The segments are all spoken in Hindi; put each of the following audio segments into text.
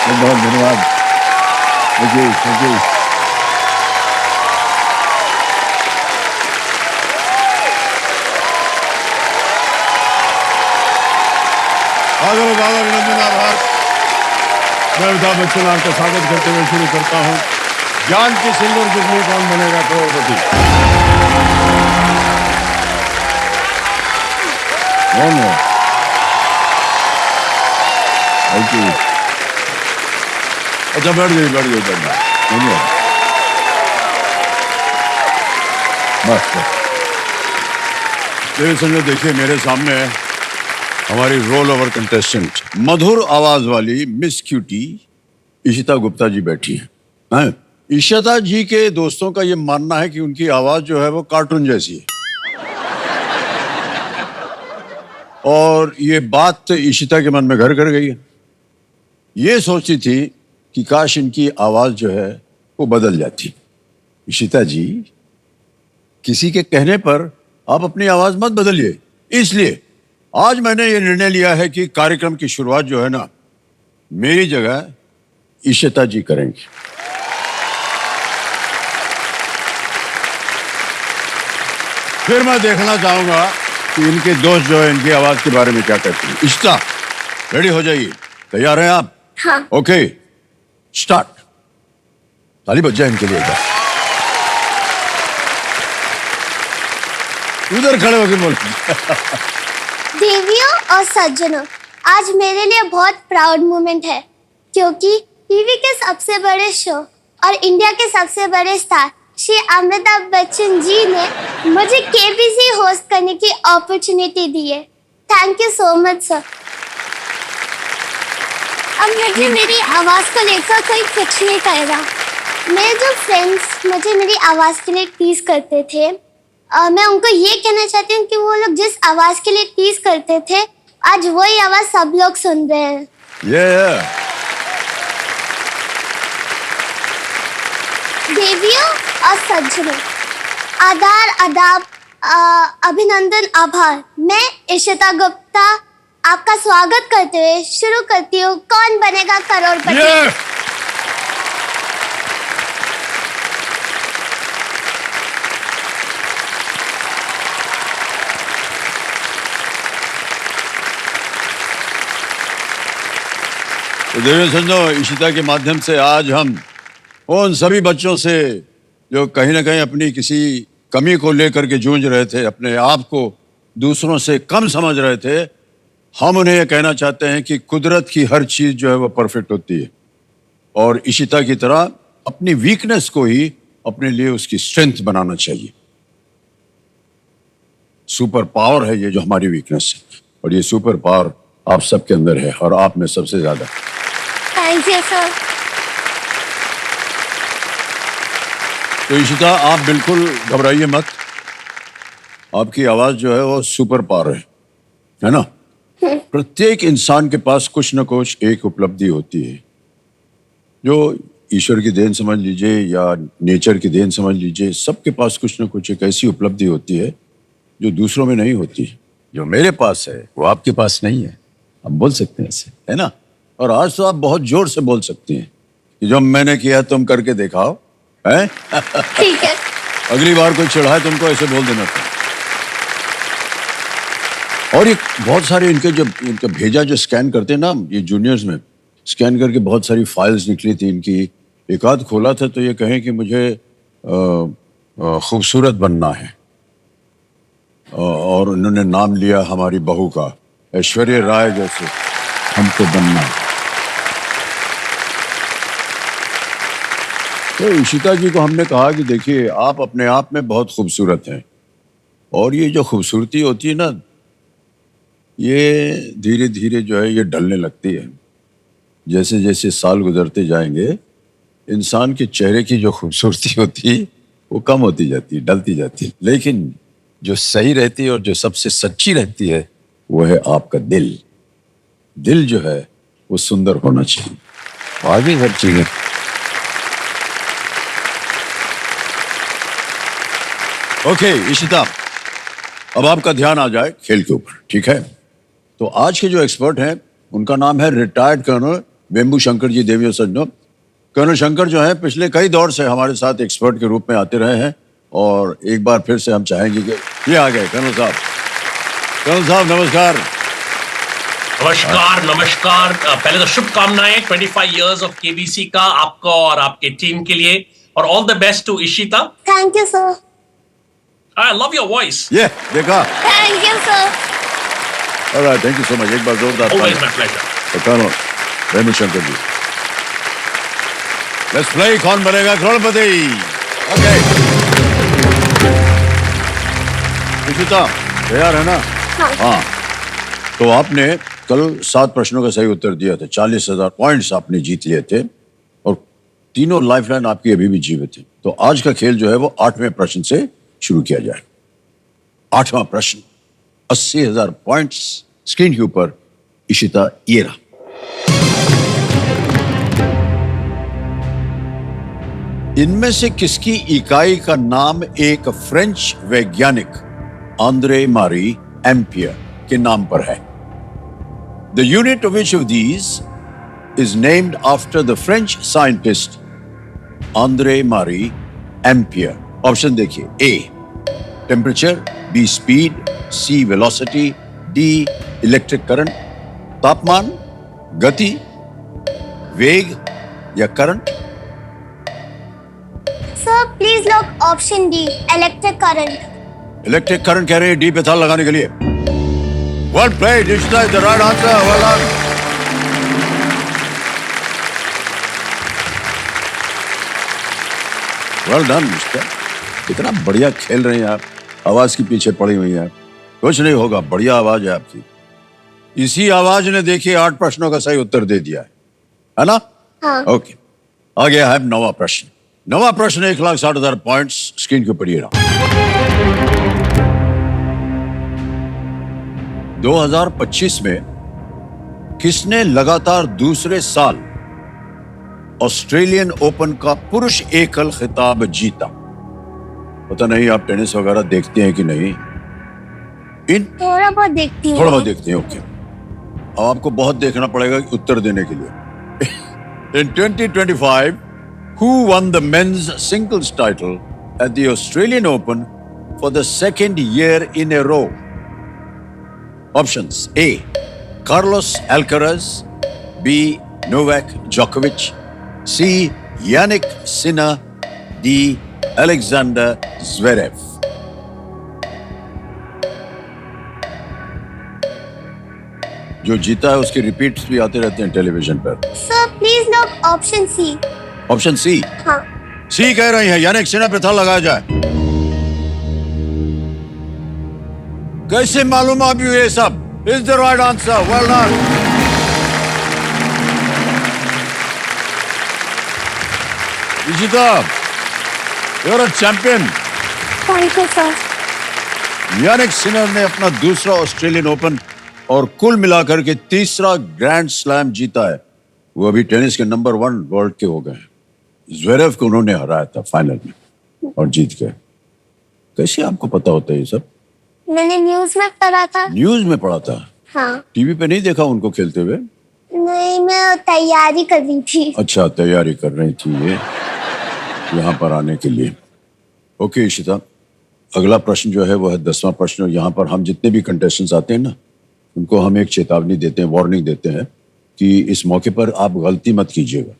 बहुत धन्यवाद। जी जी। बहुत अभिनंदन, आभार। मैं अमिताभ बच्चन आपका स्वागत करते हुए शुरू करता हूँ जानकी सिंगर जिसमें कौन बनेगा करोड़पति। कौन है? अच्छा बैठ गई धन्यवाद। बस देखिए मेरे सामने हमारी रोल ओवर कंटेस्टेंट मधुर आवाज वाली मिस क्यूटी इशिता गुप्ता जी बैठी हैं। इशिता जी के दोस्तों का ये मानना है कि उनकी आवाज जो है वो कार्टून जैसी है, और ये बात इशिता के मन में घर कर गई है। ये सोचती थी कि काश इनकी आवाज जो है वो बदल जाती। इशिता जी, किसी के कहने पर आप अपनी आवाज मत बदलिए, इसलिए आज मैंने ये निर्णय लिया है कि कार्यक्रम की शुरुआत जो है ना, मेरी जगह इशिता जी करेंगे। फिर मैं देखना चाहूंगा कि इनके दोस्त जो है इनकी आवाज के बारे में क्या कहते हैं। इशिता, रेडी हो जाइए। तैयार हैं आप? हाँ। Okay, start. ताली बज जाए इनके लिए। उधर खड़े होकर बोल। देवियों और सज्जनों, आज मेरे लिए बहुत प्राउड मोमेंट है, क्योंकि टीवी के सबसे बड़े शो और इंडिया के सबसे बड़े स्टार श्री अमिताभ बच्चन जी ने मुझे केबीसी होस्ट करने की अपॉर्चुनिटी दी है। Thank you so much sir. अब मुझे मेरी आवाज को लेकर कोई कुछ नहीं कहेगा। मेरे जो फ्रेंड्स मुझे मेरी आवाज के लिए टीज करते थे, मैं उनको ये कहना चाहती हूँ कि वो लोग जिस आवाज के लिए टीज करते थे, आज वही आवाज सब लोग सुन रहे हैं। देवियों और सज्जनों, आदार, आदाब, अभिनंदन, आभार। मैं इशिता गुप्ता आपका स्वागत करते हुए शुरू करती हूँ कौन बनेगा करोड़पति। तो देवियों संजो, इशिता के माध्यम से आज हम उन सभी बच्चों से जो कहीं ना कहीं अपनी किसी कमी को लेकर के जूझ रहे थे, अपने आप को दूसरों से कम समझ रहे थे, हम उन्हें यह कहना चाहते हैं कि कुदरत की हर चीज जो है वो परफेक्ट होती है, और इशिता की तरह अपनी वीकनेस को ही अपने लिए उसकी स्ट्रेंथ बनाना चाहिए। सुपर पावर है ये जो हमारी वीकनेस है, और ये सुपर पावर आप सबके अंदर है, और आप में सबसे ज्यादा। Thank you sir. तो इशिता, आप बिल्कुल घबराइए मत। आपकी आवाज जो है वो सुपर पावर है ना? प्रत्येक इंसान के पास कुछ न कुछ एक उपलब्धि होती है, जो ईश्वर की देन समझ लीजिए या नेचर की देन समझ लीजिए, सबके पास कुछ न कुछ एक ऐसी उपलब्धि होती है जो दूसरों में नहीं होती। जो मेरे पास है वो आपके पास नहीं है, हम बोल सकते हैं ऐसे, है ना? और आज तो आप बहुत जोर से बोल सकती हैं कि जो मैंने किया तुम करके दिखाओ, है? ठीक है। अगली बार कोई चिढ़ाए तुमको ऐसे बोल देना था। और ये बहुत सारे इनका भेजा जो स्कैन करते हैं ना, ये जूनियर्स में स्कैन करके बहुत सारी फाइल्स निकली थी इनकी। एक आध खोला था तो ये कहें कि मुझे खूबसूरत बनना है, और उन्होंने नाम लिया हमारी बहू का, ऐश्वर्या राय जैसे हमको बनना है। तो इशिता जी को हमने कहा कि देखिए, आप अपने आप में बहुत खूबसूरत हैं, और ये जो खूबसूरती होती है ना, ये धीरे धीरे जो है ये ढलने लगती है। जैसे जैसे साल गुजरते जाएंगे, इंसान के चेहरे की जो खूबसूरती होती है वो कम होती जाती है, ढलती जाती है, लेकिन जो सही रहती है और जो सबसे सच्ची रहती है वो है आपका दिल। दिल जो है वो सुंदर होना चाहिए, आगे हर चीज। ओके इशिता, अब आपका ध्यान आ जाए खेल के ऊपर, ठीक है? तो आज के जो एक्सपर्ट हैं उनका नाम है रिटायर्ड कर्नल वेम्बू शंकर जी देवी और सज्जनों, कर्नल शंकर जो है पिछले कई दौर से हमारे साथ एक्सपर्ट के रूप में आते रहे हैं और एक बार फिर से हम चाहेंगे कि ये आ गए कर्नल साहब। कर्नल साहब नमस्कार। नमस्कार नमस्कार। पहले तो शुभकामनाएं 25 इयर्स ऑफ केबीसी का आपको और आपके टीम के लिए, और all the best to Ishita. Thank you sir. I love your voice. ये देखा। Thank you sir. Alright, thank you so much. एक बार जोरदार always my pleasure. Colonel Vembu Shankar ji. Let's play Kaun Banega Crorepati. Okay Ishita तैयार है ना? हाँ। तो आपने कल 7 प्रश्नों का सही उत्तर दिया था, 40,000 पॉइंट्स आपने जीत लिए थे और तीनों लाइफलाइन आपकी अभी भी जीवित है। तो आज का खेल जो है वो 8वें प्रश्न से शुरू किया जाए। 8वां प्रश्न, 80,000 पॉइंट्स स्क्रीन के ऊपर। इशिता ये रहा। इनमें से किसकी इकाई का नाम एक फ्रेंच वैज्ञानिक आंद्रे मारी एम्पियर के नाम पर है? The unit of which of these is named after the French scientist André Marie Ampère? Option देखिए। A temperature, B speed, C velocity, D electric current. तापमान, गति, वेग या current? Sir please lock option D, electric current. Electric current कह रहे हैं डी पे ताल लगाने के लिए। Well played, Ishita is the right answer. Well done. Well done, Ishita. कितना बढ़िया खेल रहे हैं आप। आवाज के पीछे पड़ी हुई हैं। कुछ नहीं होगा, बढ़िया आवाज है आपकी। इसी आवाज ने देखिए 8 प्रश्नों का सही उत्तर दे दिया है ना? हाँ। ओके, आगे है 9वां प्रश्न। 9वां प्रश्न 1,60,000 पॉइंट्स स्क्रीन के ऊपर ये रहा। 2025 में किसने लगातार दूसरे साल ऑस्ट्रेलियन ओपन का पुरुष एकल खिताब जीता? पता नहीं आप टेनिस वगैरह देखते हैं कि नहीं? थोड़ा बहुत देखती हूँ। थोड़ा बहुत देखते हैं, ओके। अब आपको बहुत देखना पड़ेगा उत्तर देने के लिए। In 2025, who won the men's singles title at the Australian Open for the second year in a row? Options: A. Carlos Alcaraz, B. Novak Djokovic, C. Yannick Sinner, D. Alexander Zverev. जो जीता है उसके रिपीट्स भी आते रहते हैं टेलीविजन पर। Sir please lock option C. Option C? हाँ। सी कह रही है, यानिक सिन्हा पे था लगाया जाए। कैसे मालूम आप ये सब? Is the right answer. Well done. Ishita, you are a champion. Thank you sir. Yannick Sinha ने अपना दूसरा ऑस्ट्रेलियन ओपन और कुल मिलाकर के तीसरा ग्रैंड स्लैम जीता है। वो अभी टेनिस के नंबर 1 वर्ल्ड के हो गए हैं। ज़्वेरेव को उन्होंने हराया था फाइनल में और जीत गए। कैसे आपको पता होता है ये सब? मैंने न्यूज में पढ़ा था। न्यूज में पढ़ा था? हाँ। टीवी पे नहीं देखा उनको खेलते हुए? नहीं, मैं तैयारी कर रही थी। अच्छा, तैयारी कर रही थी ये यहाँ पर आने के लिए। ओके इशिता, अगला प्रश्न जो है वो है 10वां प्रश्न। यहाँ पर हम जितने भी कंटेस्टेंट्स आते हैं ना, उनको हम एक चेतावनी देते हैं, वार्निंग देते हैं कि इस मौके पर आप गलती मत कीजिएगा।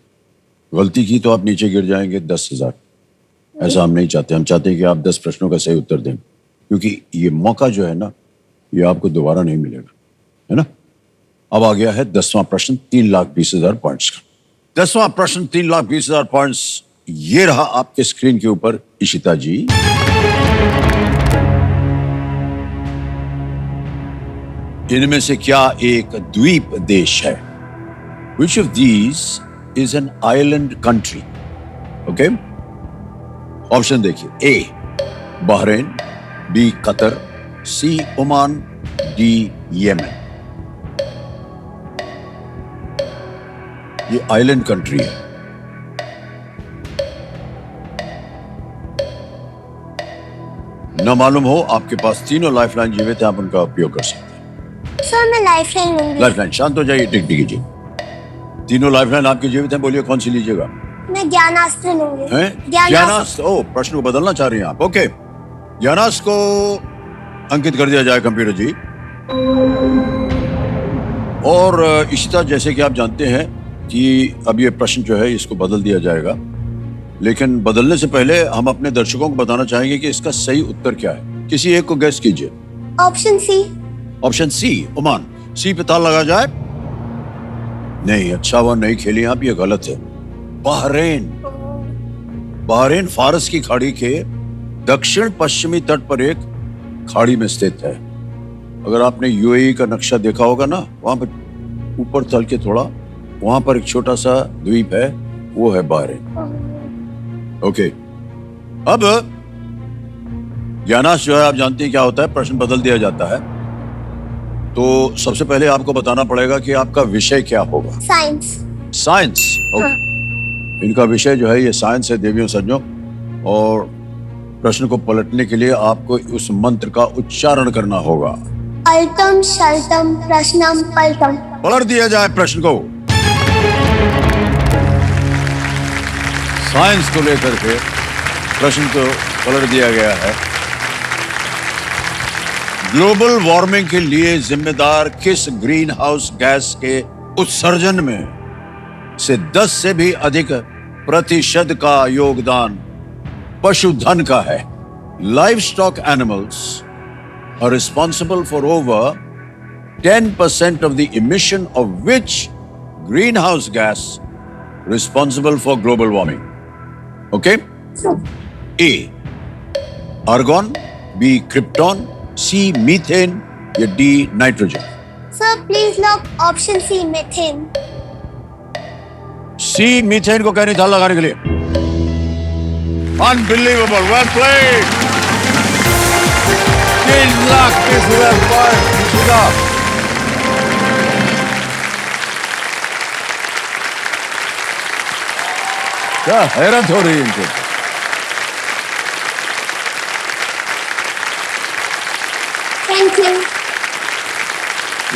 गलती की तो आप नीचे गिर जाएंगे 10,000। ऐसा हम नहीं चाहते। हम चाहते हैं कि आप 10 प्रश्नों का सही उत्तर दें, क्योंकि ये मौका जो है ना, ये आपको दोबारा नहीं मिलेगा, है ना? अब आ गया है 10वां प्रश्न 3,20,000 पॉइंट्स का। 10वां प्रश्न 3,20,000 पॉइंट्स ये रहा आपके स्क्रीन के ऊपर। इशिता जी, इनमें से क्या एक द्वीप देश है? Which of these is an island country? Okay? Option देखिए। A. Bahrain, B. Qatar, C. Oman, D. Yemen. ये आइलैंड कंट्री है। न मालूम हो, आपके पास तीनों लाइफलाइन जीवित हैं, आप उनका उपयोग कर सकते हैं। सर मैं लाइफलाइन लूंगी। लाइफलाइन, शांत हो जाइए, टिक टिक कीजिए। तीनों लाइफलाइन आपकी जीवित हैं, बोलिए कौन सी लीजिएगा? मैं ज्ञानास्त्र लूंगी। हैं? ज्ञानास्त्र। ओ, प्रश्न को बदलना चाह रही हैं आप? ओके, ज्ञानास्त्र को अंकित कर दिया जाए कंप्यूटर जी। और इशिता, जैसे कि आप जानते हैं कि अब ये प्रश्न जो है इसको बदल दिया जाएगा, लेकिन बदलने से पहले हम अपने दर्शकों को बताना चाहेंगे कि इसका सही उत्तर क्या है। किसी एक को गेस कीजिए। Option C. Option C, Oman. C पे ताल लगा जाए। नहीं, अच्छा हुआ नहीं खेली आप, ये गलत है। बहरीन। बहरीन फारस की खाड़ी के दक्षिण पश्चिमी तट पर एक खाड़ी में स्थित है। अगर आपने यूएई का नक्शा देखा होगा ना, वहां पर ऊपर चल के थोड़ा, वहां पर एक छोटा सा द्वीप है, वो है बहरीन। ओके, अब ज्ञानास्त्र जो है आप जानते हैं क्या होता है, प्रश्न बदल दिया जाता है। तो सबसे पहले आपको बताना पड़ेगा कि आपका विषय क्या होगा। साइंस। साइंस। इनका विषय जो है ये साइंस है देवियों सज्जनों, और प्रश्न को पलटने के लिए आपको उस मंत्र का उच्चारण करना होगा। अल्टम शल्टम प्रश्नम पल्टम। पलट दिया जाए प्रश्न को। साइंस को लेकर के प्रश्न को पलट दिया गया है। ग्लोबल वार्मिंग के लिए जिम्मेदार किस ग्रीन हाउस गैस के उत्सर्जन में से 10 से भी अधिक प्रतिशत का योगदान पशुधन का है? Livestock animals are responsible for over 10% of the emission of which greenhouse gas responsible for global warming? Okay? A. Argon, B. Krypton, C. Methane या D. Nitrogen? Sir please lock option C, methane. C. Methane को कहनी था लगाने के लिए। Unbelievable, well played. 3 lakh 30,000 point. क्या हैरत हो रही है इनको। Thank you.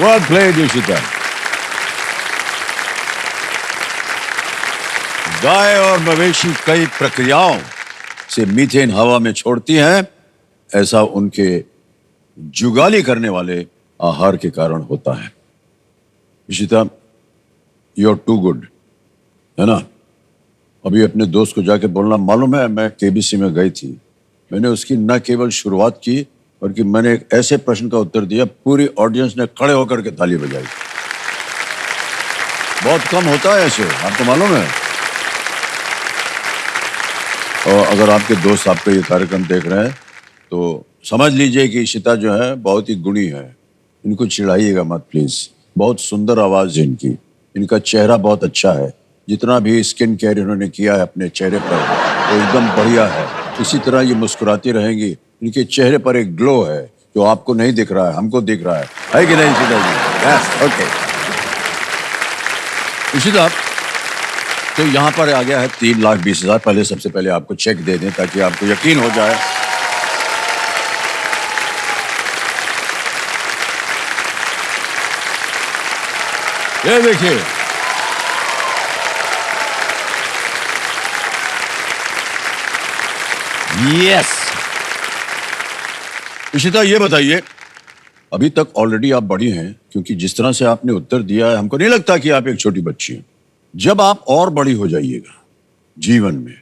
Well played, Ishita. गाय और मवेशी कई प्रक्रियाओं से मीथेन हवा में छोड़ती हैं, ऐसा उनके जुगाली करने वाले आहार के कारण होता है। Ishita, you are too good, है ना? अभी अपने दोस्त को जाके बोलना, मालूम है मैं केबीसी में गई थी, मैंने उसकी न केवल शुरुआत की बल्कि मैंने एक ऐसे प्रश्न का उत्तर दिया, पूरी ऑडियंस ने खड़े होकर के ताली बजाई। बहुत कम होता है ऐसे, आपको मालूम है। और अगर आपके दोस्त आपका ये कार्यक्रम देख रहे हैं तो समझ लीजिए कि इशिता जो है बहुत ही गुणी है। इनको चिढ़ाइएगा मत प्लीज। बहुत सुंदर आवाज है इनकी, इनका चेहरा बहुत अच्छा है। जितना भी स्किन केयर इन्होंने किया है अपने चेहरे पर वो एकदम बढ़िया है। इसी तरह ये मुस्कुराती रहेंगी। इनके चेहरे पर एक ग्लो है जो आपको नहीं दिख रहा है, हमको दिख रहा है कि नहीं इशिता जी? Yes, okay. इशिता, तो यहाँ पर आ गया है 3,20,000। पहले सबसे पहले आपको चेक दे दें ताकि आपको यकीन हो जाए। ये देखिए, यस। इशिता, ये बताइए, अभी तक ऑलरेडी आप बड़ी हैं, क्योंकि जिस तरह से आपने उत्तर दिया है हमको नहीं लगता कि आप एक छोटी बच्ची हैं। जब आप और बड़ी हो जाइएगा जीवन में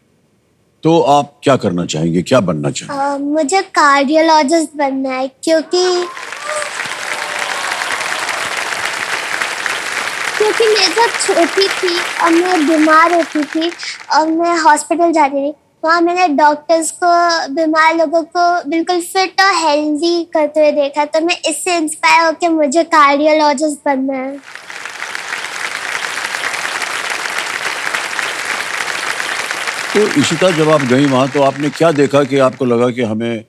तो आप क्या करना चाहेंगे, क्या बनना चाहेंगे? मुझे कार्डियोलॉजिस्ट बनना है, क्योंकि मैं जब छोटी थी और मैं बीमार होती थी और मैं हॉस्पिटल जाती थी, वहाँ मैंने डॉक्टर्स को बीमार लोगों को बिल्कुल फिट और हेल्दी करते हुए देखा, तो मैं इससे इंस्पायर होकर मुझे कार्डियोलॉजिस्ट बनना है। तो इशिता, जब आप गई वहां तो आपने क्या देखा कि आपको लगा कि हमें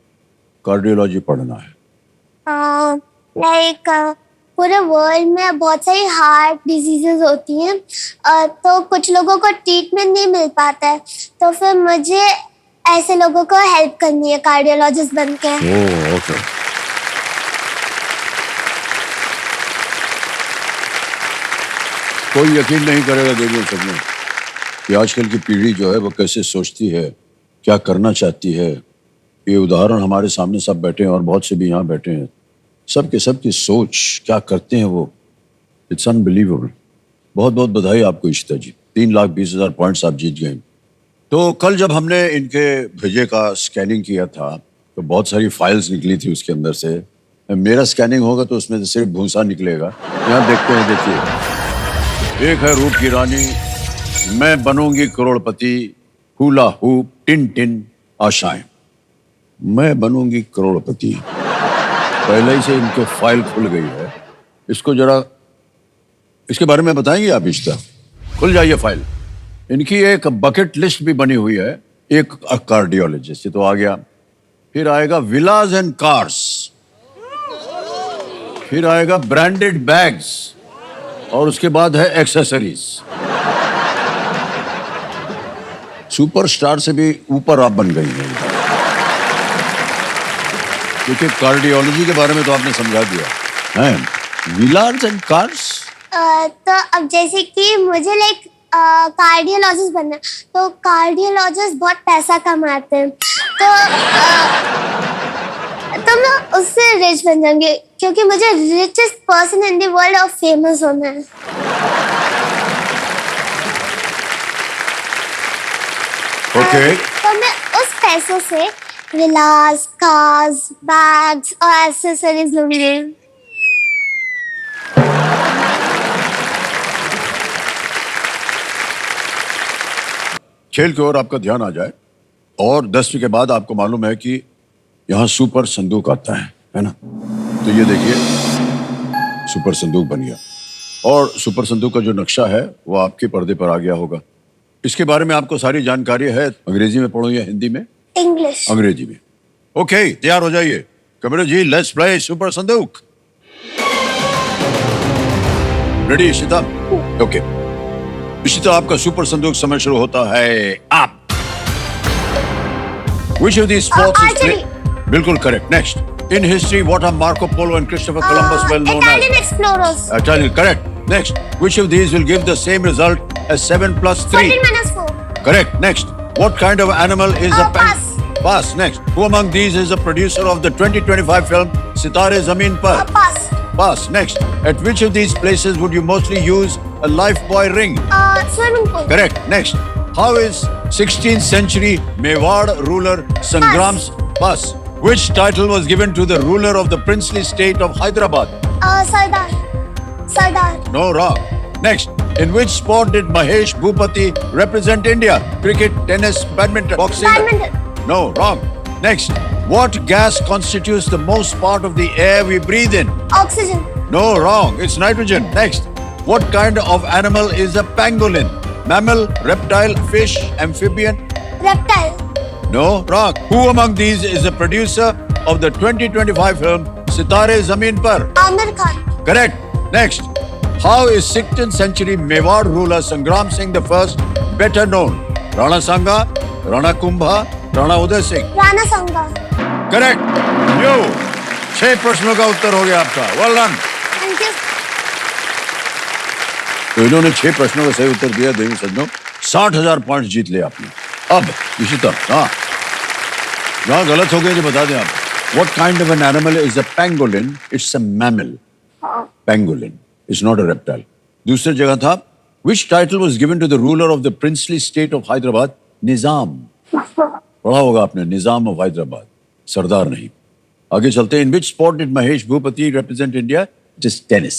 कार्डियोलॉजी पढ़ना है? लाइक पूरे वर्ल्ड में बहुत सारी हार्ट डिजीजेस होती हैं, तो कुछ लोगों को ट्रीटमेंट नहीं मिल पाता है, तो फिर मुझे ऐसे लोगों को हेल्प करनी है कार्डियोलॉजिस्ट बन के। ओह, ओके। कोई यकीन नहीं करेगा देवियों सज्जनों कि आजकल की पीढ़ी जो है वो कैसे सोचती है, क्या करना चाहती है। ये उदाहरण हमारे सामने सब बैठे हैं और बहुत से भी यहाँ बैठे हैं। सब के सब की सोच क्या करते हैं वो, इट्स अनबिलीवेबल। बहुत बहुत बधाई आपको इशिता जी, 3,20,000 पॉइंट्स आप जीत गए। तो कल जब हमने इनके भेजे का स्कैनिंग किया था तो बहुत सारी फाइल्स निकली थी उसके अंदर से। मेरा स्कैनिंग होगा तो उसमें से सिर्फ भूसा निकलेगा। यहाँ देखते हैं, देखिए। एक है रूप की रानी, मैं बनूंगी करोड़पति, हुला हुप टिन टिन आशाएं। मैं बनूंगी करोड़पति, पहले ही से इनके फाइल खुल गई है। इसको जरा इसके बारे में बताएंगे आप इशिता? खुल जाइए फाइल। इनकी एक बकेट लिस्ट भी बनी हुई है। एक कार्डियोलॉजिस्ट तो आ गया, फिर आएगा विलाज एंड कार्स, फिर आएगा ब्रांडेड बैग्स, और उसके बाद है एक्सेसरीज। सुपरस्टार से भी ऊपर आप बन गई हैं, क्योंकि कार्डियोलॉजी के बारे में तो आपने समझा दिया है। विलाज एंड कार्स तो अब जैसे कि मुझे लाइक कार्डियोलॉजिस्ट बनना है, तो कार्डियोलॉजिस्ट बहुत पैसा कमाते हैं, तो मैं उससे रिच बन जाऊंगी, क्योंकि मुझे richest person in the world of famous होना है। ओके। तो मैं उस पैसों से विलास, कार्स, बैग्स और एक्सेसरीज लूंगी। खेल की ओर आपका ध्यान आ जाए, और 10वीं के बाद आपको मालूम है कि यहाँ सुपर संदूक आता है ना? तो ये देखिए, सुपर संदूक बन गया, और सुपर संदूक का जो नक्शा है वो आपके पर्दे पर आ गया होगा। इसके बारे में आपको सारी जानकारी है। अंग्रेजी में पढ़ो या हिंदी में? इंग्लिश। अंग्रेजी में। ओके, तैयार हो जाइए Kabir ji, let's play super संदूक। रेडी इशिता? ओके इशिता, आपका सुपर संदूक समय शुरू होता है आप। Which of these sports is archery. बिल्कुल correct. Next, in history what are Marco Polo and Christopher Columbus well known Italian explorers. As? Italian, correct. Next, which of these will give the same result as 7 plus 3? 14 minus 4. Correct. Next, what kind of animal is a pass. Pass. Next, who among these is a producer of the 2025 film Sitare Zameen Par? Pass. Pass. Next, at which of these places would you mostly use a lifebuoy ring? Swimming pool. Correct. Next, how is 16th century Mewar ruler Sangram's Pass? Which title was given to the ruler of the princely state of Hyderabad? Sardar. Sardar. No, wrong. Next, in which sport did Mahesh Bhupati represent India? Cricket, tennis, badminton, boxing? Badminton. No, wrong. Next, what gas constitutes the most part of the air we breathe in? Oxygen. No, wrong. It's nitrogen. Next, what kind of animal is a pangolin? Mammal, reptile, fish, amphibian? Reptile. No, wrong. Who among these is a producer of the 2025 film Sitare Zameen Par? Amir Khan. Correct. Next, how is 16th century Mewar ruler Sangram Singh the First better known? Rana Sanga, Rana Kumbha, Rana Uday Singh? Rana Sanga. Correct. यो 6 प्रश्नों का उत्तर हो गया आपका। Well done. Thank you. तो इन्होंने 6 प्रश्नों का सही उत्तर दिया देवी सज्जनों, 60,000 पॉइंट जीत लिया आपने। अब इशिता, हाँ जहाँ गलत हो गए जो बता दें आप। What kind of an animal is a pangolin? It's a mammal. Pangolin. It's not a reptile. दूसरी जगह था, which title was given to the ruler of the princely state of Hyderabad? निजाम। पढ़ा होगा आपने, निजाम ऑफ हैदराबाद, सरदार नहीं। आगे चलते हैं। In which sport did Mahesh Bhupathi represent India? It is tennis.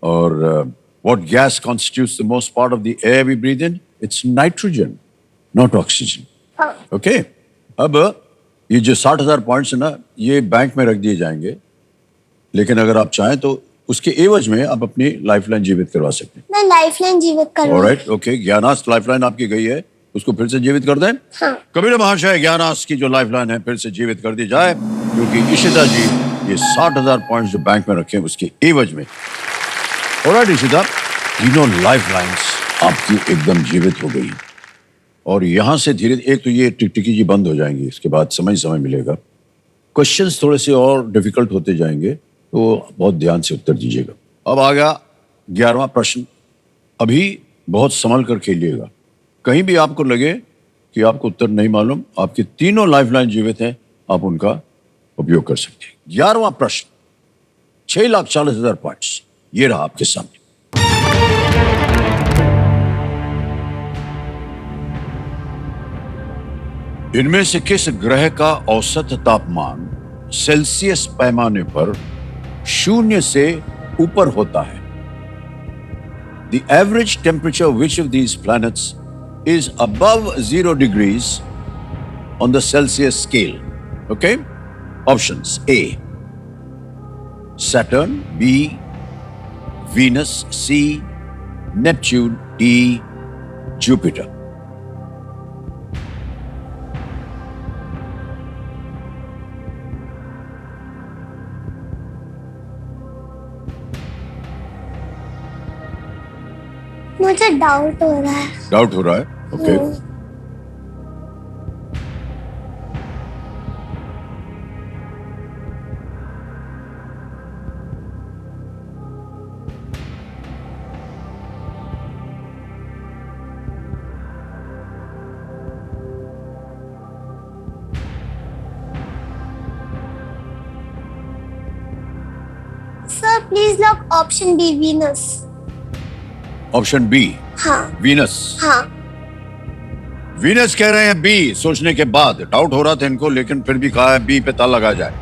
और what gas constitutes the most part of the air we breathe in? It's nitrogen, not oxygen. Okay, अब ये जो 60,000 पॉइंट्स है ना, ये बैंक में रख दिए जाएंगे, लेकिन अगर आप चाहें तो उसके एवज में आप अपनी लाइफलाइन जीवित करवा सकते हैं। मैं लाइफलाइन जीवित करूंगा। Alright, okay. ज्ञानास्त्र लाइफलाइन आपकी गई है, उसको फिर से जीवित कर दें। हाँ। कबीर महाशय, ज्ञानास्त्र की जो लाइफलाइन है फिर से जीवित कर दी जाए, क्योंकि इशिता जी ये 60,000 पॉइंट्स जो बैंक में रखे हैं उसके एवज में। ऑलराइट इशिता, तीनों लाइफलाइंस आपकी एकदम जीवित हो गई, और यहां से धीरे एक तो ये टिकटिकी जी बंद हो जाएंगी, इसके बाद समय मिलेगा। क्वेश्चंस थोड़े से और डिफिकल्ट होते जाएंगे, तो बहुत ध्यान से उत्तर दीजिएगा। अब आ गया 11वां प्रश्न अभी बहुत संभल कर खेलिएगा। कहीं भी आपको लगे कि आपको उत्तर नहीं मालूम, आपकी तीनों लाइफलाइन जीवित हैं, आप उनका उपयोग कर सकते हैं। 11वां प्रश्न 6,40,000 पॉइंट्स ये रहा आपके सामने। इनमें से किस ग्रह का औसत तापमान सेल्सियस पैमाने पर 0 से ऊपर होता है? The average temperature of which of these planets is above 0 degrees on the Celsius scale? Okay? Options: A. Saturn, B. Venus, C. Neptune, D. Jupiter. मुझे डाउट हो रहा है। डाउट हो रहा है? Okay. Sir please lock option B, Venus. Option B हाँ वीनस। हाँ। वीनस कह रहे हैं बी। सोचने के बाद डाउट हो रहा था इनको, लेकिन फिर भी कहा है बी पे ताला लगा जाए।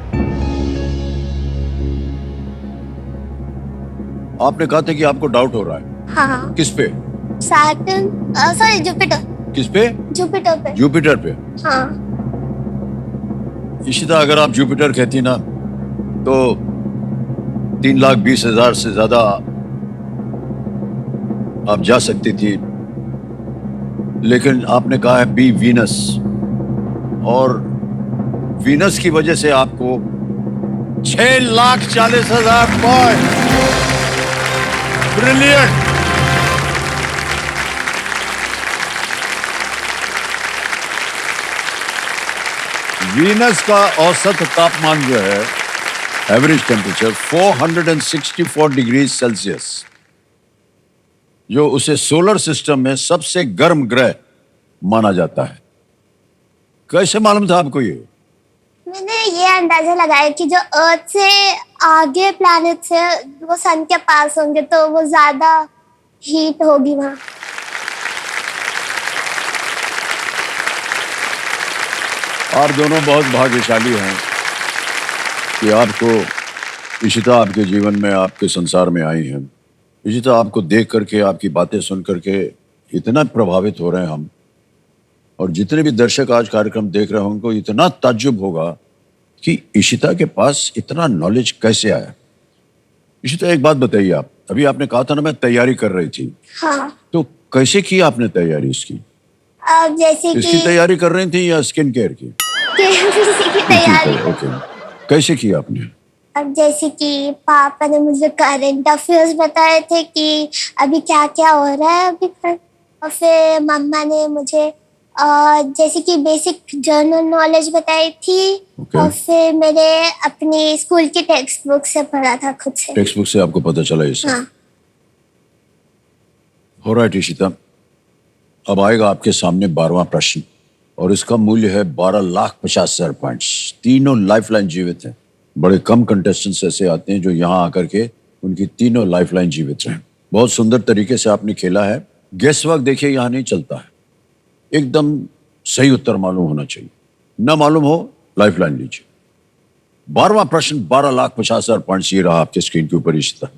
आपने कहा था कि आपको डाउट हो रहा है। हाँ। किस पे? Saturn, sorry Jupiter. किस पे? जुपिटर पे। जुपिटर पे। हाँ। इशिता, अगर आप जुपिटर कहती ना तो 3,20,000 से ज्यादा आप जा सकती थी, लेकिन आपने कहा है बी वीनस, और वीनस की वजह से आपको 6,40,000 पॉइंट। ब्रिलियंट। वीनस का औसत तापमान जो है, एवरेज टेम्परेचर 464 डिग्री सेल्सियस, जो उसे सोलर सिस्टम में सबसे गर्म ग्रह माना जाता है। कैसे मालूम था आपको ये? मैंने ये अंदाजा लगाया कि जो अर्थ से आगे प्लैनेट्स है वो सन के पास होंगे तो वो ज्यादा हीट होगी वहां। आप दोनों बहुत भाग्यशाली हैं कि आपको इशिता आपके जीवन में, आपके संसार में आई हैं। इशिता, आपको देख करके, आपकी बातें सुन करके इतना प्रभावित हो रहे हैं हम, और जितने भी दर्शक आज कार्यक्रम देख रहे हैं उनको इतना ताज्जुब होगा कि इशिता के पास इतना नॉलेज कैसे आया। इशिता, एक बात बताइए, आप अभी आपने कहा था ना मैं तैयारी कर रही थी, हाँ। तो कैसे की आपने तैयारी इसकी? अब जैसे इसकी कि तैयारी कर रही थी या स्किन केयर की? किसी की तैयारी। ओके, कैसे की आपने? अब जैसे कि पापा ने मुझे करंट अफेयर्स बताए थे कि अभी क्या क्या हो रहा है अभी, और फिर मम्मा ने मुझे जैसे कि बेसिक जनरल नॉलेज बताई थी। और फिर मैंने अपनी स्कूल की टेक्स्ट बुक से पढ़ा था खुद से। टेक्स्ट बुक से आपको पता चला ये? हाँ। हो रहा है इशिता, अब आएगा आपके सामने 12वां प्रश्न, और इसका मूल्य है 12,50,000 पॉइंट्स। तीनों लाइफलाइन जीवित हैं। बड़े कम कंटेस्टेंट्स ऐसे आते हैं जो यहाँ आकर के उनकी तीनों लाइफलाइन जीवित रहे। बहुत सुंदर तरीके से आपने खेला है। गेस वर्क देखिए यहाँ नहीं चलता है, एकदम सही उत्तर मालूम होना चाहिए। न मालूम हो लाइफलाइन लीजिए। 12वां प्रश्न 12,50,000 पॉइंट्स ये रहा आपके स्क्रीन के ऊपर इशिता।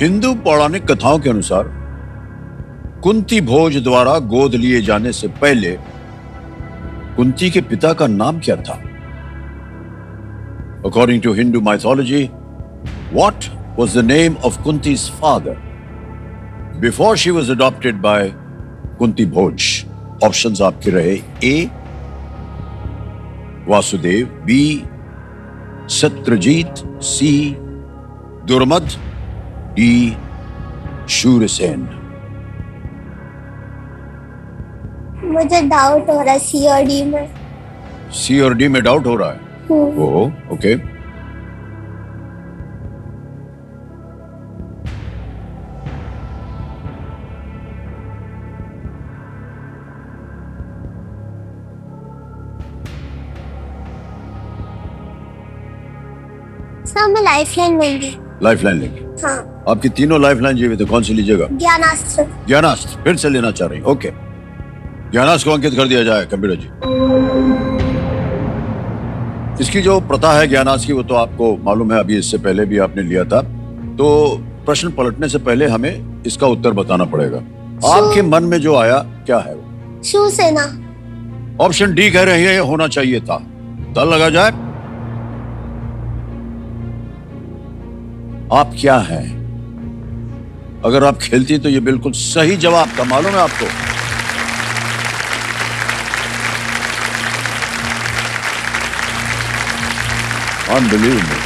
हिंदू पौराणिक कथाओं के अनुसार कुंती भोज द्वारा गोद लिए जाने से पहले कुंती के पिता का नाम क्या था? According to Hindu mythology, what was the name of Kunti's father before she was adopted by Kunti Bhoj? Options आपके रहे: A. Vasudev, B. Satyajit, C. दुर्मद, D. Shurasena. मुझे डाउट हो रहा है सी और डी में। सी और डी में डाउट हो रहा है? ओहो, ओके। सर मैं लाइफलाइन लूंगी। लाइफलाइन लेंगे। हाँ। आपकी तीनों लाइफलाइन जीवित है, कौन सी लीजिएगा? ज्ञानास्त्र। ज्ञानास्त्र फिर से लेना चाह रही हैं, ओके। ज्ञानास्त्र को अंकित कर दिया जाए कंप्यूटर जी। इसकी जो प्रथा है ज्ञानास्त्र की वो तो आपको मालूम है, अभी इससे पहले भी आपने लिया था। तो प्रश्न पलटने से पहले हमें इसका उत्तर बताना पड़ेगा। आपके मन में जो आया क्या है वो? शिवसेना। ऑप्शन डी कह रहे हैं ये होना चाहिए था। ताल लगा जाए। आप क्या हैं? अगर आप खेलती तो ये बिल्कुल सही जवाब था, मालूम है आपको। अनबिलीवेबल।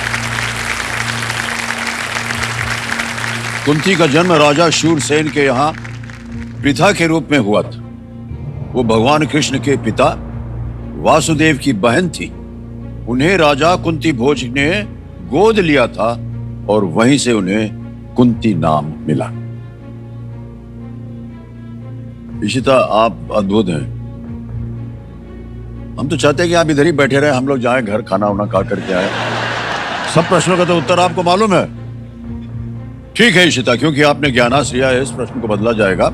कुंती का जन्म राजा शूरसेन के यहां पृथा के रूप में हुआ था। वो भगवान कृष्ण के पिता वासुदेव की बहन थी। उन्हें राजा कुंती भोज ने गोद लिया था और वहीं से उन्हें कुंती नाम मिला। इशिता, आप अद्भुत हैं। हम तो चाहते हैं कि आप इधर ही बैठे रहे, हम लोग जाएं घर, खाना वाना खा करके आए। सब प्रश्नों का तो उत्तर आपको मालूम है। ठीक है इशिता, क्योंकि आपने ज्ञानास्त्र लिया है, इस प्रश्न को बदला जाएगा।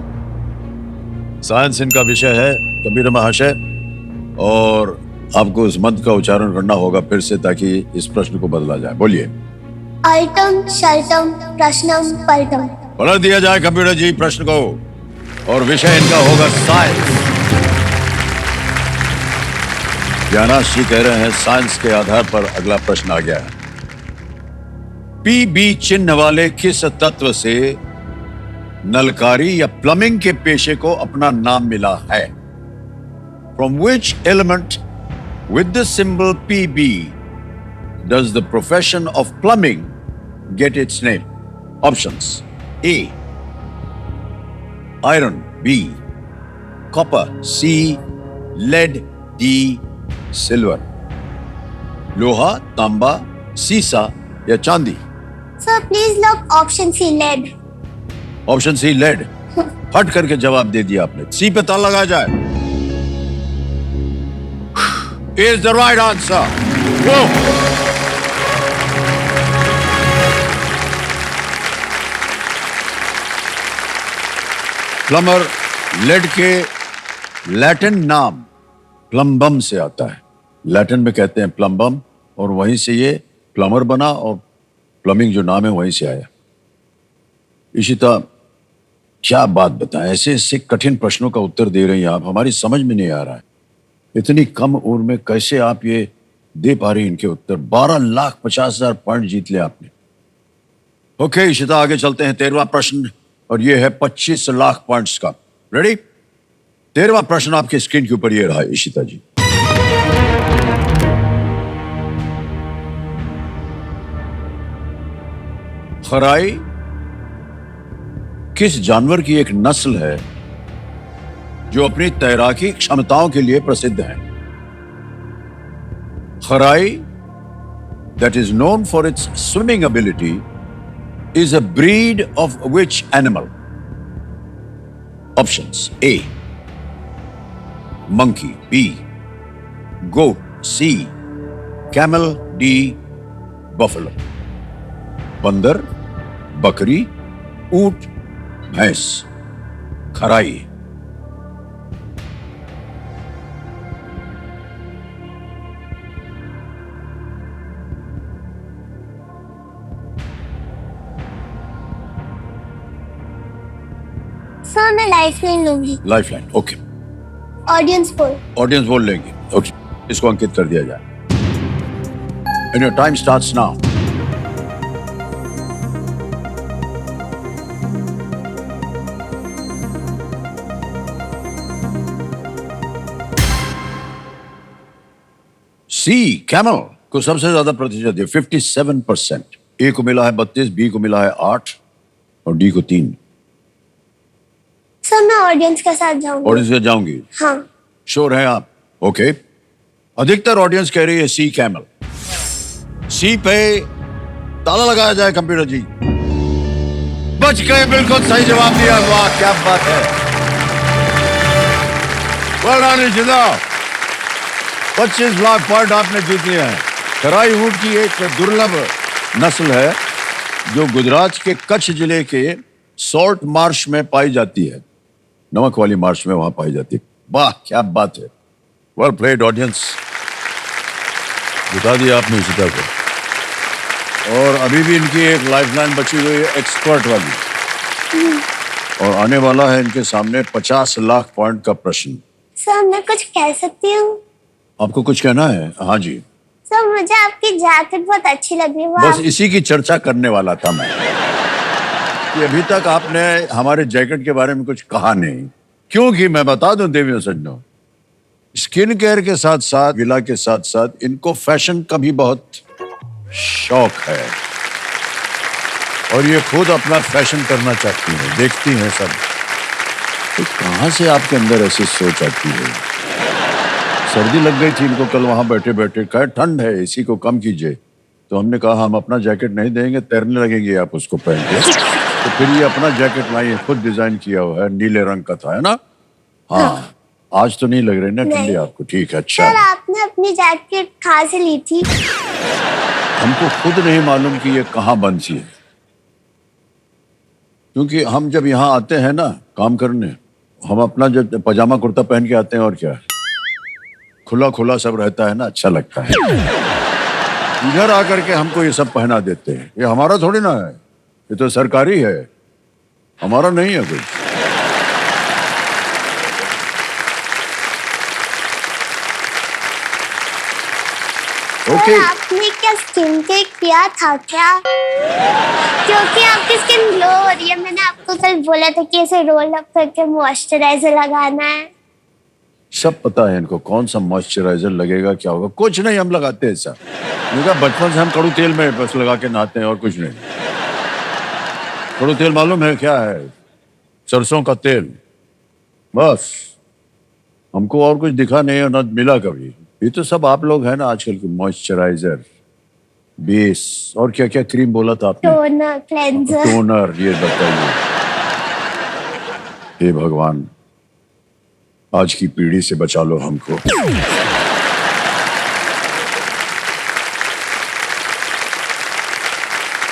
साइंस इनका विषय है कबीर महाशय, और आपको इस मंत्र का उच्चारण करना होगा फिर से ताकि इस प्रश्न को बदला जाए। बोलिए। अल्टम शल्टम प्रश्नम पलटम। पलट दिया जाए कंप्यूटर जी प्रश्न को, और विषय इनका होगा साइंस। ज्ञानास्त्र जी कह रहे हैं साइंस के आधार पर अगला प्रश्न आ गया है। पीबी चिन्ह वाले किस तत्व से नलकारी या प्लम्बिंग के पेशे को अपना नाम मिला है? From which element with the symbol PB does the profession of plumbing get its name? Options: A. Iron. B. Copper. C. Lead. D. Silver. लोहा, तांबा, सीसा या चांदी? Sir please lock option C lead. Option C lead. फट करके जवाब दे दिया आपने। सी पे ताला लगा जाए। Is the right answer. Whoa. Plumber lead के लैटिन नाम प्लम्बम से आता है। लैटिन में कहते हैं प्लम्बम, और वहीं से ये प्लम्बर बना, और प्लम्बिंग जो नाम है वहीं से आया। इशिता, क्या बात बताएं, ऐसे ऐसे कठिन प्रश्नों का उत्तर दे रही हैं आप, हमारी समझ में नहीं आ रहा है। इतनी कम उम्र में कैसे आप ये दे पा रही इनके उत्तर। 12,50,000 पॉइंट जीत ले आपने। ओके इशिता, आगे चलते हैं। 13वां प्रश्न, और ये है 25 लाख पॉइंट्स का। रेडी? 13वां प्रश्न आपके स्क्रीन के ऊपर ये रहा इशिता जी। खराई किस जानवर की एक नस्ल है जो अपनी तैराकी क्षमताओं के लिए प्रसिद्ध है? खराई, that is known for its swimming ability, is a breed of which animal? Options: A. Monkey. B. Goat. C. Camel. D. Buffalo. बंदर, बकरी, ऊंट, भैंस। खराई। सर मैं लाइफलाइन लूंगी। Lifeline, okay. Audience poll. Audience बोल लेंगे, ओके। इसको अंकित कर दिया जाए। And your time starts now. C camel को सबसे ज्यादा प्रतिशत है 57%। ए को मिला है 32, बी को मिला है 8 और डी को 3। सर मैं ऑडियंस के साथ जाऊंगी। ऑडियंस के जाऊंगी? हाँ। श्योर है आप? ओके। अधिकतर ऑडियंस कह रही है सी कैमल। सी पे ताला लगाया जाए कंप्यूटर जी। बच गए, बिल्कुल सही जवाब दिया। वाह क्या बात है, well done Ishita. 25 lakh point आपने जीत लिए हैं। खराई ऊंट की एक दुर्लभ नस्ल है जो गुजरात के कच्छ जिले के सॉल्ट मार्श में पाई जाती है, नमक वाली मार्श में वहां पाई जाती है। वाह क्या बात है, वेल प्लेड ऑडियंस। बता दिया आपने इशिता को। और अभी भी इनकी एक लाइफलाइन बची हुई है एक्सपर्ट वाली, और आने वाला है इनके सामने 50 लाख पॉइंट का प्रश्न। सर मैं कुछ कह सकती हूँ? आपको कुछ कहना है? हाँ जी। सर मुझे आपकी जैकेट बहुत अच्छी लगी है। बस इसी की चर्चा करने वाला था मैं कि अभी तक आपने हमारे जैकेट के बारे में कुछ कहा नहीं, क्योंकि मैं बता दूं देवियों सज्जनों, स्किन केयर के साथ साथ, गिला के साथ साथ इनको फैशन का भी बहुत शौक है और ये खुद अपना फैशन करना चाहती हैं, देखती हैं सब। तो कहां से आपके अंदर ऐसी सोच आती है? सर्दी लग गई थी इनको कल वहां बैठे बैठे, कहे ठंड है इसी को कम कीजिए, तो हमने कहा हम अपना जैकेट नहीं देंगे, तैरने लगेंगे आप उसको पहन के। तो फिर ये अपना जैकेट लाई, खुद डिजाइन किया हुआ है, नीले रंग का था, है ना? हाँ। आज तो नहीं लग रही ना ठंडी आपको? ठीक है, अच्छा। सर आपने अपनी जैकेट कहाँ से ली थी? हमको खुद नहीं मालूम कि ये कहाँ बंसी है, क्योंकि हम जब यहाँ आते हैं ना काम करने, हम अपना जब पजामा कुर्ता पहन के आते हैं और क्या खुला खुला सब रहता है ना, अच्छा लगता है। इधर आकर के हमको ये सब पहना देते हैं, ये हमारा थोड़ी ना है, ये तो सरकारी है, हमारा नहीं है कुछ। ओके। आपने क्या स्किन केयर किया था क्या? क्योंकि आपकी स्किन ग्लो हो रही है। मैंने आपको कल बोला था कि ऐसे रोल अप करके मॉइस्चराइजर लगाना है। सब पता है इनको कौन सा मॉइस्चराइजर लगेगा, क्या होगा। कुछ नहीं हम लगाते ऐसा, बचपन से हम कड़ू तेल में बस लगा के नहाते हैं और कुछ नहीं। कड़ू तेल मालूम है क्या है? सरसों का तेल, बस। हमको और कुछ दिखा नहीं और न मिला कभी। ये तो सब आप लोग हैं ना आजकल के, मॉइस्चराइजर, बेस और क्या क्या क्रीम बोला था आपने? Toner, cleanser. टोनर, ये बताइए। हे भगवान, आज की पीढ़ी से बचा लो हमको।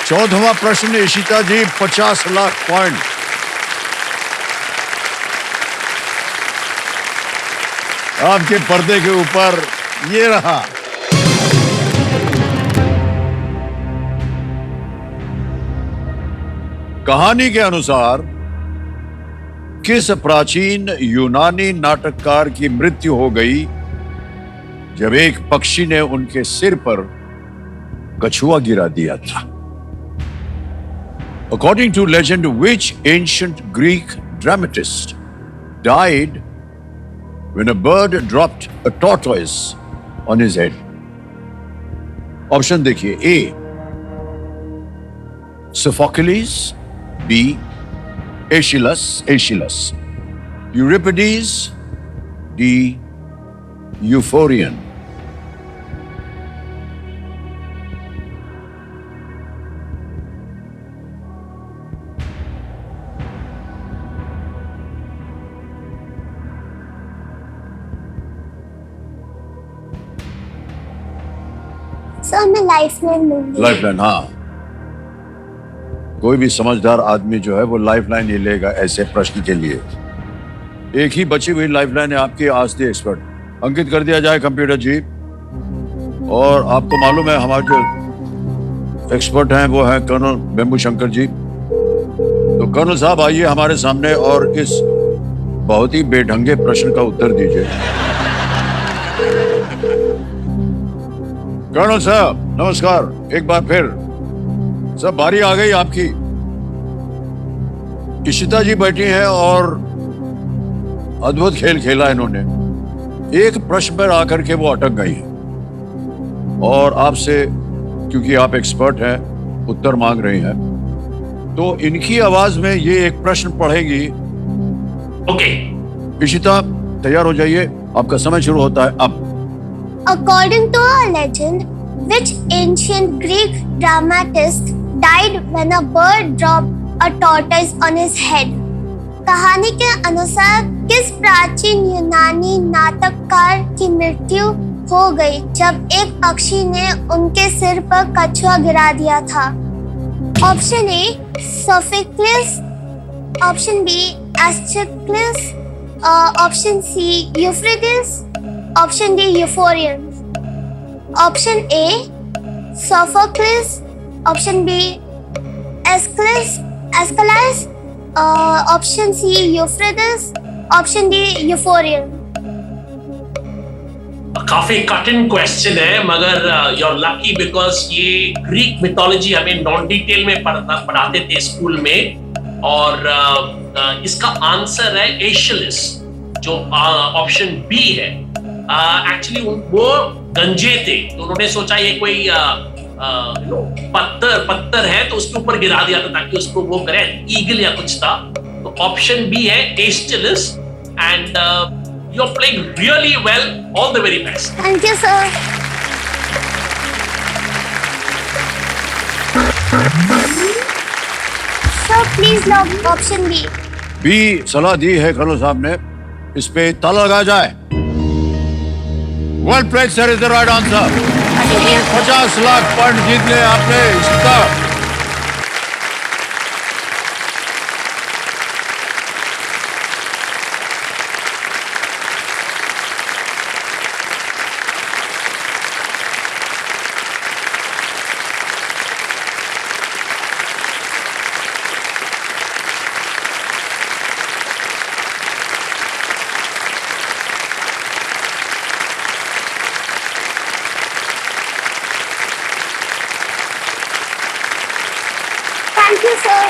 चौदहवां प्रश्न इशिता जी, 50 लाख पॉइंट। आपके पर्दे के ऊपर ये रहा। कहानी के अनुसार किस प्राचीन यूनानी नाटककार की मृत्यु हो गई जब एक पक्षी ने उनके सिर पर कछुआ गिरा दिया था? According to legend, which ancient Greek dramatist died when a bird dropped a tortoise on his head? Option देखिए। ए Sophocles, B Aeschylus, Euripides, D Euphorion। Sir मैं लाइफलाइन लूंगी। लाइफलाइन, हाँ। कोई भी समझदार आदमी जो है वो लाइफलाइन ही लेगा ऐसे प्रश्न के लिए। एक ही बची हुई लाइफलाइन है आपकी, आज दी एक्सपर्ट। अंकित कर दिया जाए कंप्यूटर जी। और आपको मालूम है हमारे जो एक्सपर्ट हैं वो हैं कर्नल बेम्बू शंकर जी। तो कर्नल साहब आइए हमारे सामने और इस बहुत ही बेढंगे प्रश्न का उत्तर दीजिए। कर्नल साहब नमस्कार, एक बार फिर सब बारी आ गई आपकी। इशिता जी बैठी हैं और अद्भुत खेल खेला इन्होंने। एक प्रश्न पर आकर के वो अटक गई हैं और आपसे, क्योंकि आप एक्सपर्ट हैं, उत्तर मांग रही हैं, तो इनकी आवाज में ये एक प्रश्न पढ़ेगी। ओके। इशिता तैयार हो जाइए, आपका समय शुरू होता है अब। According to a legend, Which ancient Greek dramatist died when a bird dropped a tortoise on his head? कहानी के अनुसार किस प्राचीन यूनानी नाटककार की मृत्यु हो गई जब एक पक्षी ने उनके सिर पर कछुआ गिरा दिया था? Option A Sophocles, option B Aeschylus, option C Euphrates, option D Euphorion. Option A Sophocles, option B Aeschylus, option C Euphrates, option D Euphorion. काफी कठिन क्वेश्चन है, मगर you're lucky because ये ग्रीक मिथोलॉजी हमें नॉन डिटेल में पढ़ाते थे स्कूल में, और इसका आंसर है एशलिस, जो ऑप्शन बी है. एक्चुअली वो गंजे थे, तो उन्होंने सोचा ये कोई पत्थर है तो उसके ऊपर गिरा दिया था ताकि उसको वो करे, ईगल या कुछ था. तो ऑप्शन बी है एशलिस, and you're playing really well. All the very best. Thank you, sir. Sir, please log option B. B सलाह दी है खलो साहब ने, इस पे ताला लगाया जाए. Well played, sir, is the right answer. 50 lakh point जीतने आपने इशिता. Thank you, sir.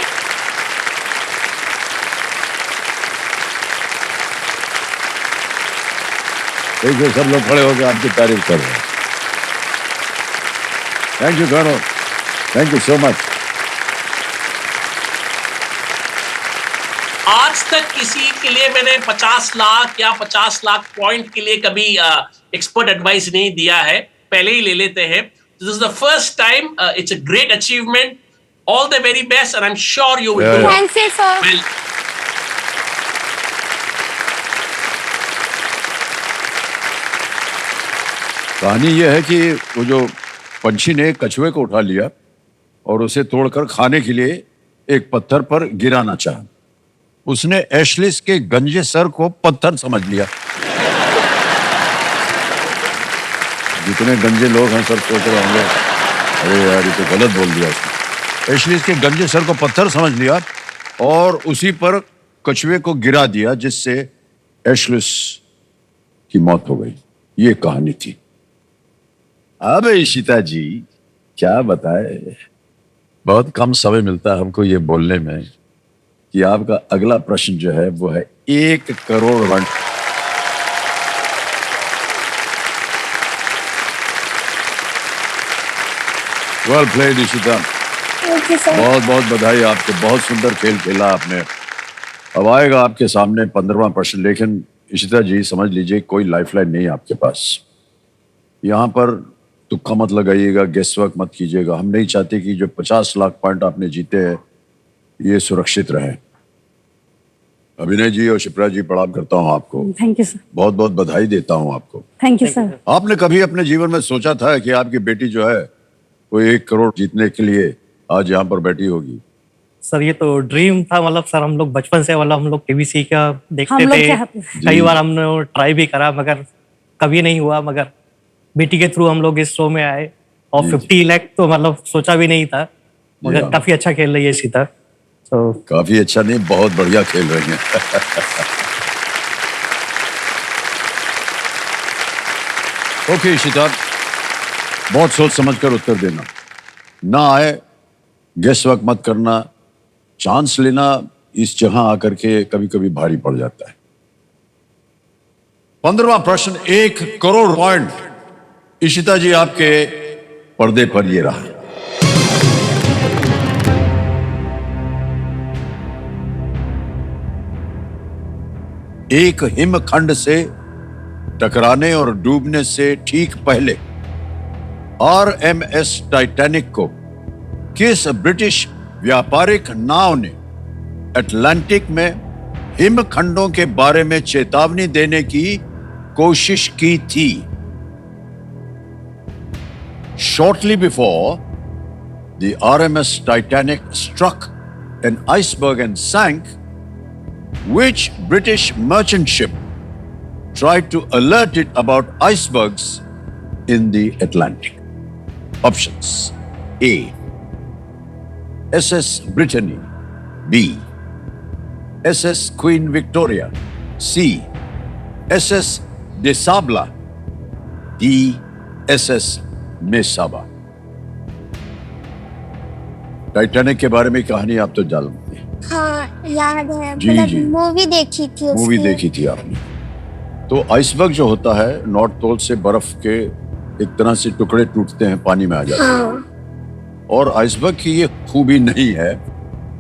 देखिए सब लोग खड़े होकर आपकी तारीफ कर रहे हैं. थैंक यू करो, थैंक यू सो मच. आज तक किसी के लिए मैंने 50 लाख या 50 लाख पॉइंट के लिए कभी एक्सपर्ट एडवाइस नहीं दिया है, पहले ही ले लेते हैं. This is the first time. It's a great achievement. All the very best, and I'm sure you will do Thank you, sir. well. कहानी यह है कि वो जो पंछी ने कछुए को उठा लिया और उसे तोड़कर खाने के लिए एक पत्थर पर गिराना चाहा. उसने एशलिस के गंजे सर को पत्थर समझ लिया. जितने गंजे लोग हैं सब सोच रहे होंगे, अरे यार ये तो गलत बोल दिया उसने. एशलिस के गंजे सर को पत्थर समझ लिया और उसी पर कछुए को गिरा दिया, जिससे एशलिस की मौत हो गई. ये कहानी थी. अब इशिता जी क्या बताए, बहुत कम समय मिलता है हमको ये बोलने में कि आपका अगला प्रश्न जो है वो है 1 crore run. Well played Ishita. Thank you, sir. बहुत बहुत बधाई आपको, बहुत सुंदर खेल खेला आपने. अब आएगा आपके सामने 15वां प्रश्न, लेकिन इशिता जी समझ लीजिए कोई लाइफलाइन नहीं है आपके पास. यहाँ पर तुक्का मत लगाइएगा, गेस वर्क मत कीजिएगा. हम नहीं चाहते कि जो 50 लाख पॉइंट आपने जीते हैं ये सुरक्षित रहे. अभिनय जी और शिप्रा जी प्रणाम करता हूँ आपको. Thank you sir. बहुत बहुत बधाई देता हूँ आपको. Thank you sir. आपने कभी अपने जीवन में सोचा था कि आपकी बेटी जो है वो 1 करोड़ जीतने के लिए आज यहाँ पर बैठी होगी? सर ये तो ड्रीम था, मतलब सर हम लोग बचपन से मतलब हम लोग टीवीसी का देखते हम लोग थे. कई बार हमने ट्राई भी करा मगर कभी नहीं हुआ. मगर बेटी के थ्रू हम लोग इस शो में आए और 50 लाख तो मतलब सोचा भी नहीं था. मगर काफी अच्छा खेल रही है सीता. तो काफी अच्छा नहीं, बहुत बढ़िया खेल रही हैं. ओके इशिता, बहुत सोच समझ कर उत्तर देना. ना आए गेस वर्क मत करना. चांस लेना इस जगह आकर के कभी कभी भारी पड़ जाता है. 15वां प्रश्न 1 करोड़ पॉइंट. इशिता जी आपके पर्दे पर ये रहा. एक हिमखंड से टकराने और डूबने से ठीक पहले RMS टाइटैनिक को किस ब्रिटिश व्यापारिक नाव ने अटलांटिक में हिमखंडों के बारे में चेतावनी देने की कोशिश की थी? Shortly before the RMS Titanic struck an iceberg and sank, which British merchant ship tried to alert it about icebergs in the Atlantic? Options: A. SS Brittany, B. SS Queen Victoria, C. SS De Sabla, D. SS Mesaba. Titanic के बारे में कहानी आप तो जानते हैं, हाँ याद है, जी, मतलब जी। मूवी देखी थी उसकी। मूवी देखी थी आपने। तो आइसबर्ग जो होता है, नॉर्थ पोल से बर्फ के एक तरह से टुकड़े टूटते हैं, पानी में आ जाते हैं। हाँ और आइसबर्ग की ये खूबी नहीं है,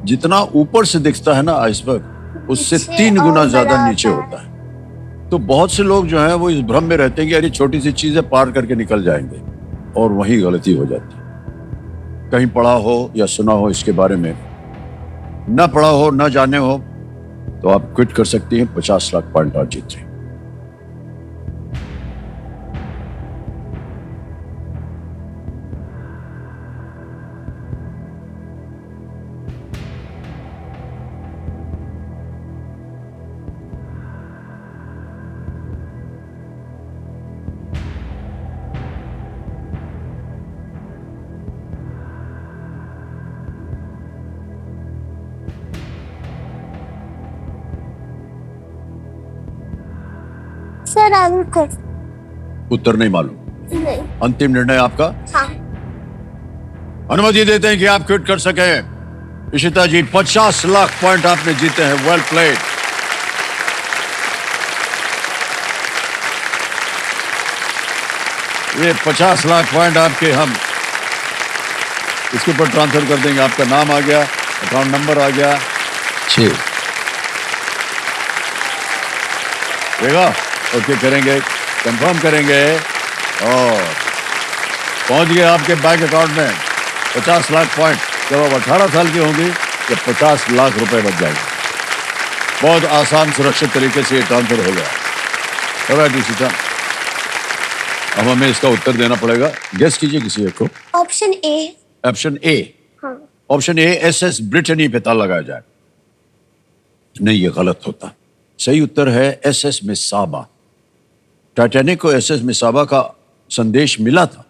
जितना ऊपर से दिखता है ना आइसबर्ग, उससे नीचे 3 गुना और ज्यादा बड़ा नीचे होता होता है। तो बहुत से लोग जो हैं वो इस भ्रम में रहते हैं कि अरे छोटी सी चीजें पार करके निकल जाएंगे, और वही गलती हो जाती है। कहीं पढ़ा हो या सुना हो इसके बारे में, न पढ़ा हो न जाने हो, तो आप क्विट कर सकती हैं, 50 लाख पॉइंट और जीत रहे हैं। Sir I will quit. उत्तर नहीं मालूम, नहीं। अंतिम निर्णय आपका? हाँ अनुमति देते हैं कि आप क्विट कर सके। इशिता जी, 50 लाख पॉइंट आपने जीते हैं। Well played. ये 50 लाख पॉइंट आपके हम इसके ऊपर ट्रांसफर कर देंगे। आपका नाम आ गया, अकाउंट नंबर आ गया, 6 देगा। ओके करेंगे, कंफर्म करेंगे, और पहुंच गए आपके बैंक अकाउंट में 50 लाख पॉइंट। जब आप 18 साल की होंगी तो 50 लाख रुपए बच जाएंगे। बहुत आसान सुरक्षित तरीके से ये ट्रांसफर हो गया। ऑलराइट इशिता, अब हमें इसका उत्तर देना पड़ेगा। गेस कीजिए किसी एक को। Option A. Option A. हाँ ऑप्शन ए, SS ब्रिटनी पे ताला लगाया जाए। नहीं, ये गलत होता। सही उत्तर है SS मिसाबा। टाइटैनिक को SS मिसाबा का संदेश मिला था,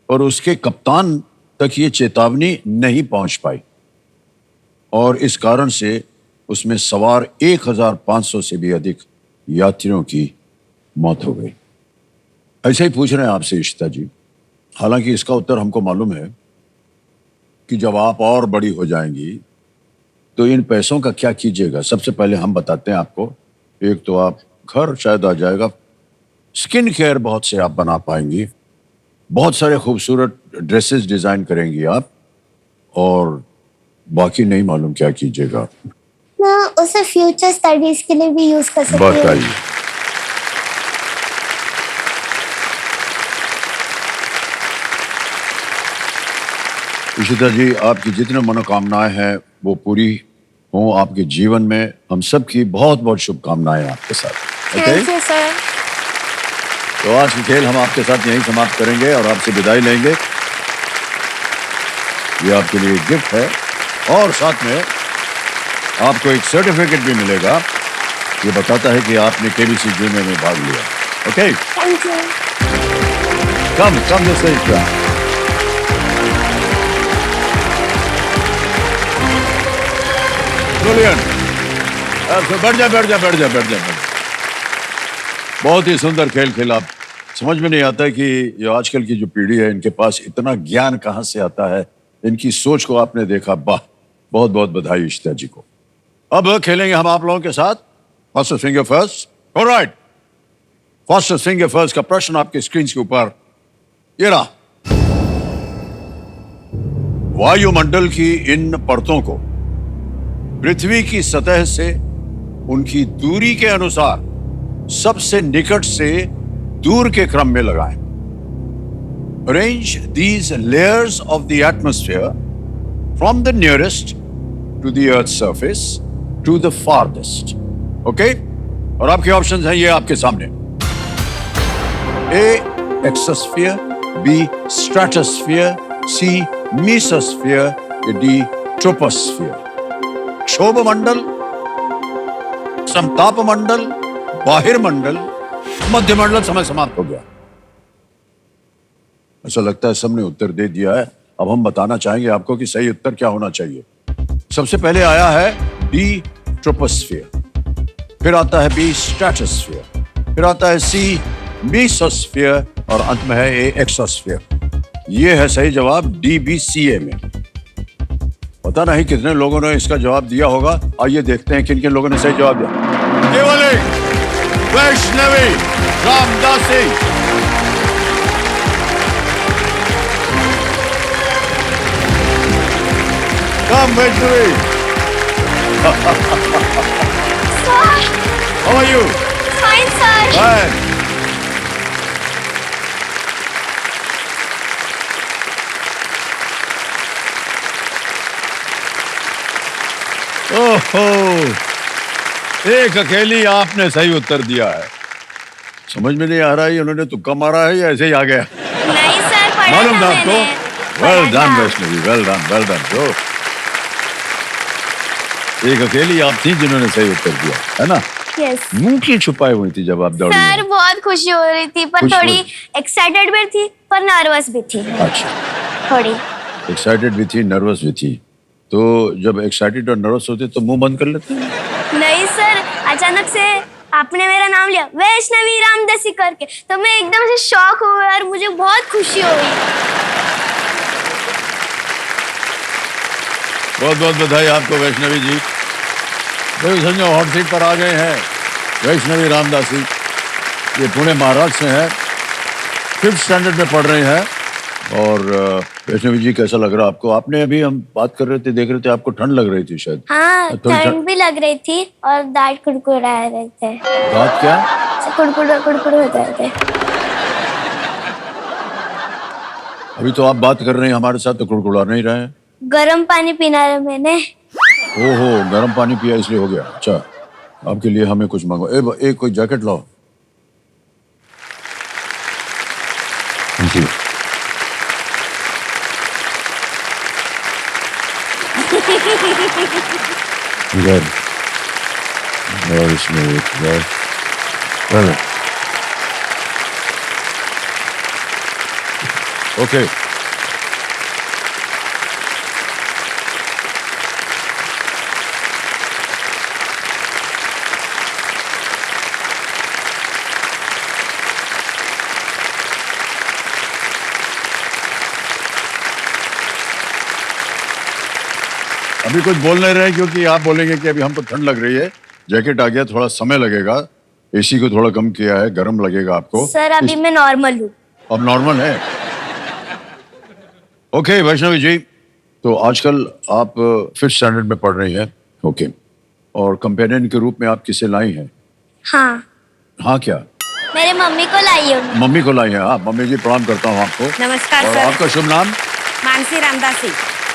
और उसके कप्तान तक ये चेतावनी नहीं पहुंच पाई, और इस कारण से उसमें सवार 1500 से भी अधिक यात्रियों की मौत हो गई। ऐसे ही पूछ रहे हैं आपसे इशिता जी। हालांकि इसका उत्तर हमको मालूम है कि जब आप और बड़ी हो जाएंगी तो इन पैसों का क्या कीजिएगा। सबसे पहले हम बताते हैं आपको, एक तो आप घर शायद आ जाएगा, स्किन केयर बहुत से आप बना पाएंगी, बहुत सारे खूबसूरत ड्रेसेस डिजाइन करेंगी आप, और बाकी नहीं मालूम क्या कीजिएगा। मैं उसे फ्यूचर स्टडीज के लिए भी यूज कर सकती हूँ। बताइए। इशिता जी, आपकी जितनी मनोकामनाएं हैं वो पूरी हों आपके जीवन में। हम सब की बहुत बहुत शुभकामनाएं आपके साथ। Okay, thank you sir. तो आज की खेल हम आपके साथ यहीं समाप्त करेंगे और आपसे विदाई लेंगे। ये आपके लिए गिफ्ट है, और साथ में आपको एक सर्टिफिकेट भी मिलेगा। ये बताता है कि आपने KBC जूनियर में भाग लिया। Okay, thank you. Come this way. बैठ जा। बहुत ही सुंदर खेल खेला। आप समझ में नहीं आता है कि ये आजकल की जो पीढ़ी है, इनके पास इतना ज्ञान कहाँ से आता है। इनकी सोच को आपने देखा, वाह, बहुत बहुत बधाई इशिता जी को। अब खेलेंगे हम आप लोगों के साथ fastest finger first. Alright, fastest finger first का प्रश्न आपके स्क्रीन के ऊपर ये रहा। वायुमंडल की इन परतों को पृथ्वी की सतह से उनकी दूरी के अनुसार सबसे निकट से दूर के क्रम में लगाएं। arrange these layers of the atmosphere from the nearest to the Earth's surface to the farthest. Okay? और आपके ऑप्शंस हैं ये आपके सामने. A. Exosphere, B. Stratosphere, C. Mesosphere, D. Troposphere. क्षोभ मंडल, समताप मंडल, बाहिर्मंडल, मध्य मंडल. समय समाप्त हो गया. ऐसा लगता है सबने उत्तर दे दिया है. अब हम बताना चाहेंगे आपको कि सही उत्तर क्या होना चाहिए. सबसे पहले आया है बी ट्रोपोस्फियर, फिर आता है बी स्ट्रेटोस्फियर, फिर आता है सी मीसोस्फियर और अंत में है ए एक्सोस्फियर. ये है सही जवाब DBCA में. पता नहीं कितने लोगों ने इसका जवाब दिया होगा. आइए देखते हैं किन किन लोगों ने सही जवाब दिया. केवल एक Vaishnavi Ramdasi. Come, Vaishnavi. Sir, How are you? fine, sir. Fine. ओहो, एक अकेली आपने सही उत्तर दिया है. समझ में नहीं आ रहा है उन्होंने तुक्का मारा है या ऐसे ही आ गया. नहीं सर, पढ़ा मालूम था था आपको. मैंने. वेल पढ़ा डन था. Vaishnavi, well done, well done. तो एक अकेली आप थी जिन्होंने सही उत्तर दिया है ना. Yes. मुंह की छुपाई हुई थी जब आप दौड़ी. सर बहुत खुशी हो रही थी, पर खुश हो थोड़ी रही. एक्साइटेड भी थी, पर नर्वस भी थी. अच्छा, थोड़ी. एक्साइटेड भी थी, नर्वस भी थी. तो जब एक्साइटेड और नर्वस होते तो मुंह बंद कर लेते. नहीं सर, अचानक से आपने मेरा नाम लिया वैष्णवी रामदासी करके, तो मैं एकदम से शॉक हुई और मुझे बहुत खुशी हुई. बहुत बहुत बधाई आपको वैष्णवी जी. तो समझो हॉट सीट पर आ गए हैं वैष्णवी रामदासी. ये पुणे महाराष्ट्र से हैं, 5th स्टैंडर्ड में पढ़ रहे हैं. और वैष्णवी जी कैसा लग रहा आपको? आपने अभी हम बात कर रहे थे, देख रहे थे आपको ठंड लग रही थी शायद. हाँ, थोड़ी ठंड भी लग रही थी और दांत कुड़कुड़ा रहे थे. बात क्या? कुड़कुड़ कुड़कुड़ हो रहे थे. अभी तो आप बात कर रहे हैं हमारे साथ तो कुड़कुड़ा नहीं रहे हैं. गर्म पानी पीना है मैंने. ओहो, गर्म पानी पिया इसलिए हो गया. अच्छा, आपके लिए हमें कुछ मंगवा. एक कोई जैकेट लाओ. Thank you. Good. Very smooth. Well. Okay. अभी कुछ बोल नहीं रहे क्योंकि आप बोलेंगे कि अभी हमको ठंड लग रही है, जैकेट आ गया, थोड़ा समय लगेगा, एसी को थोड़ा कम किया है, गर्म लगेगा आपको. सर अभी मैं नॉर्मल हूँ. अब नॉर्मल है. ओके वैष्णवी जी, तो आजकल आप 5th स्टैंडर्ड में पढ़ रही हैं. ओके, और कंपेनियन के रूप में आप किसे लाई हैं? हाँ, हाँ क्या? मेरे मम्मी को लाई हूँ. मम्मी को लाई हैं. हाँ, मम्मी जी प्रणाम करता हूँ आपको. नमस्कार और सर. आपका शुभ नाम? मानसी रामदासी.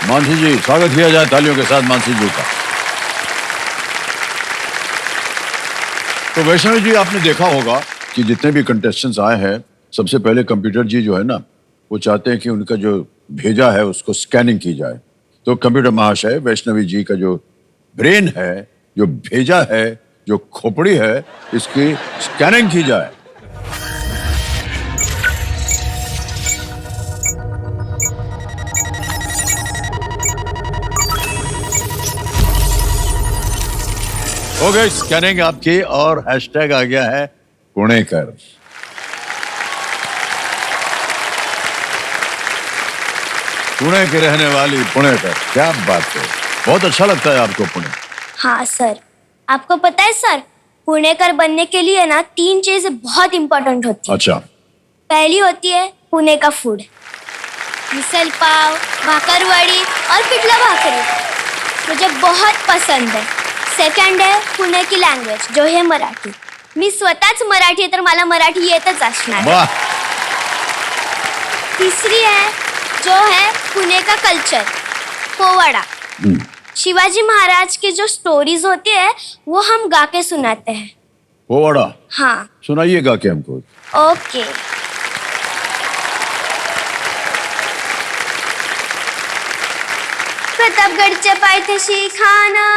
मानसी जी, स्वागत किया जाए तालियों के साथ मानसी जी का. तो वैष्णवी जी, आपने देखा होगा कि जितने भी कंटेस्टेंट्स आए हैं, सबसे पहले कंप्यूटर जी जो है ना, वो चाहते हैं कि उनका जो भेजा है उसको स्कैनिंग की जाए. तो कंप्यूटर महाशय, वैष्णवी जी का जो ब्रेन है, जो भेजा है, जो खोपड़ी है, इसकी स्कैनिंग की जाए. हो गई स्कैनिंग आपकी और हैशटैग आ गया है पुणेकर. पुणे की रहने वाली पुणेकर, क्या बात है. बहुत अच्छा लगता है आपको पुणे. हाँ सर, आपको पता है सर, पुणेकर बनने के लिए ना 3 चीजें बहुत इंपॉर्टेंट होती है. अच्छा. पहली होती है पुणे का फूड, मिसल पाव, भाकरवडी और पिठला भाकरी मुझे बहुत पसंद है. सेकंड है पुणे की लँग्वेज, जो है मराठी. मी स्वतःच मराठी आहे, तर मला मराठी येतच असणार. वाह. तीसरी है जो है पुणे का कल्चर, पोवाड़ा। शिवाजी महाराज की जो स्टोरीज होती है वो हम गा के सुनाते हैं। पोवाड़ा हाँ, सुनाइएगा क्या हमको? ओके। प्रतापगडच्या पायथ्याशी खाना,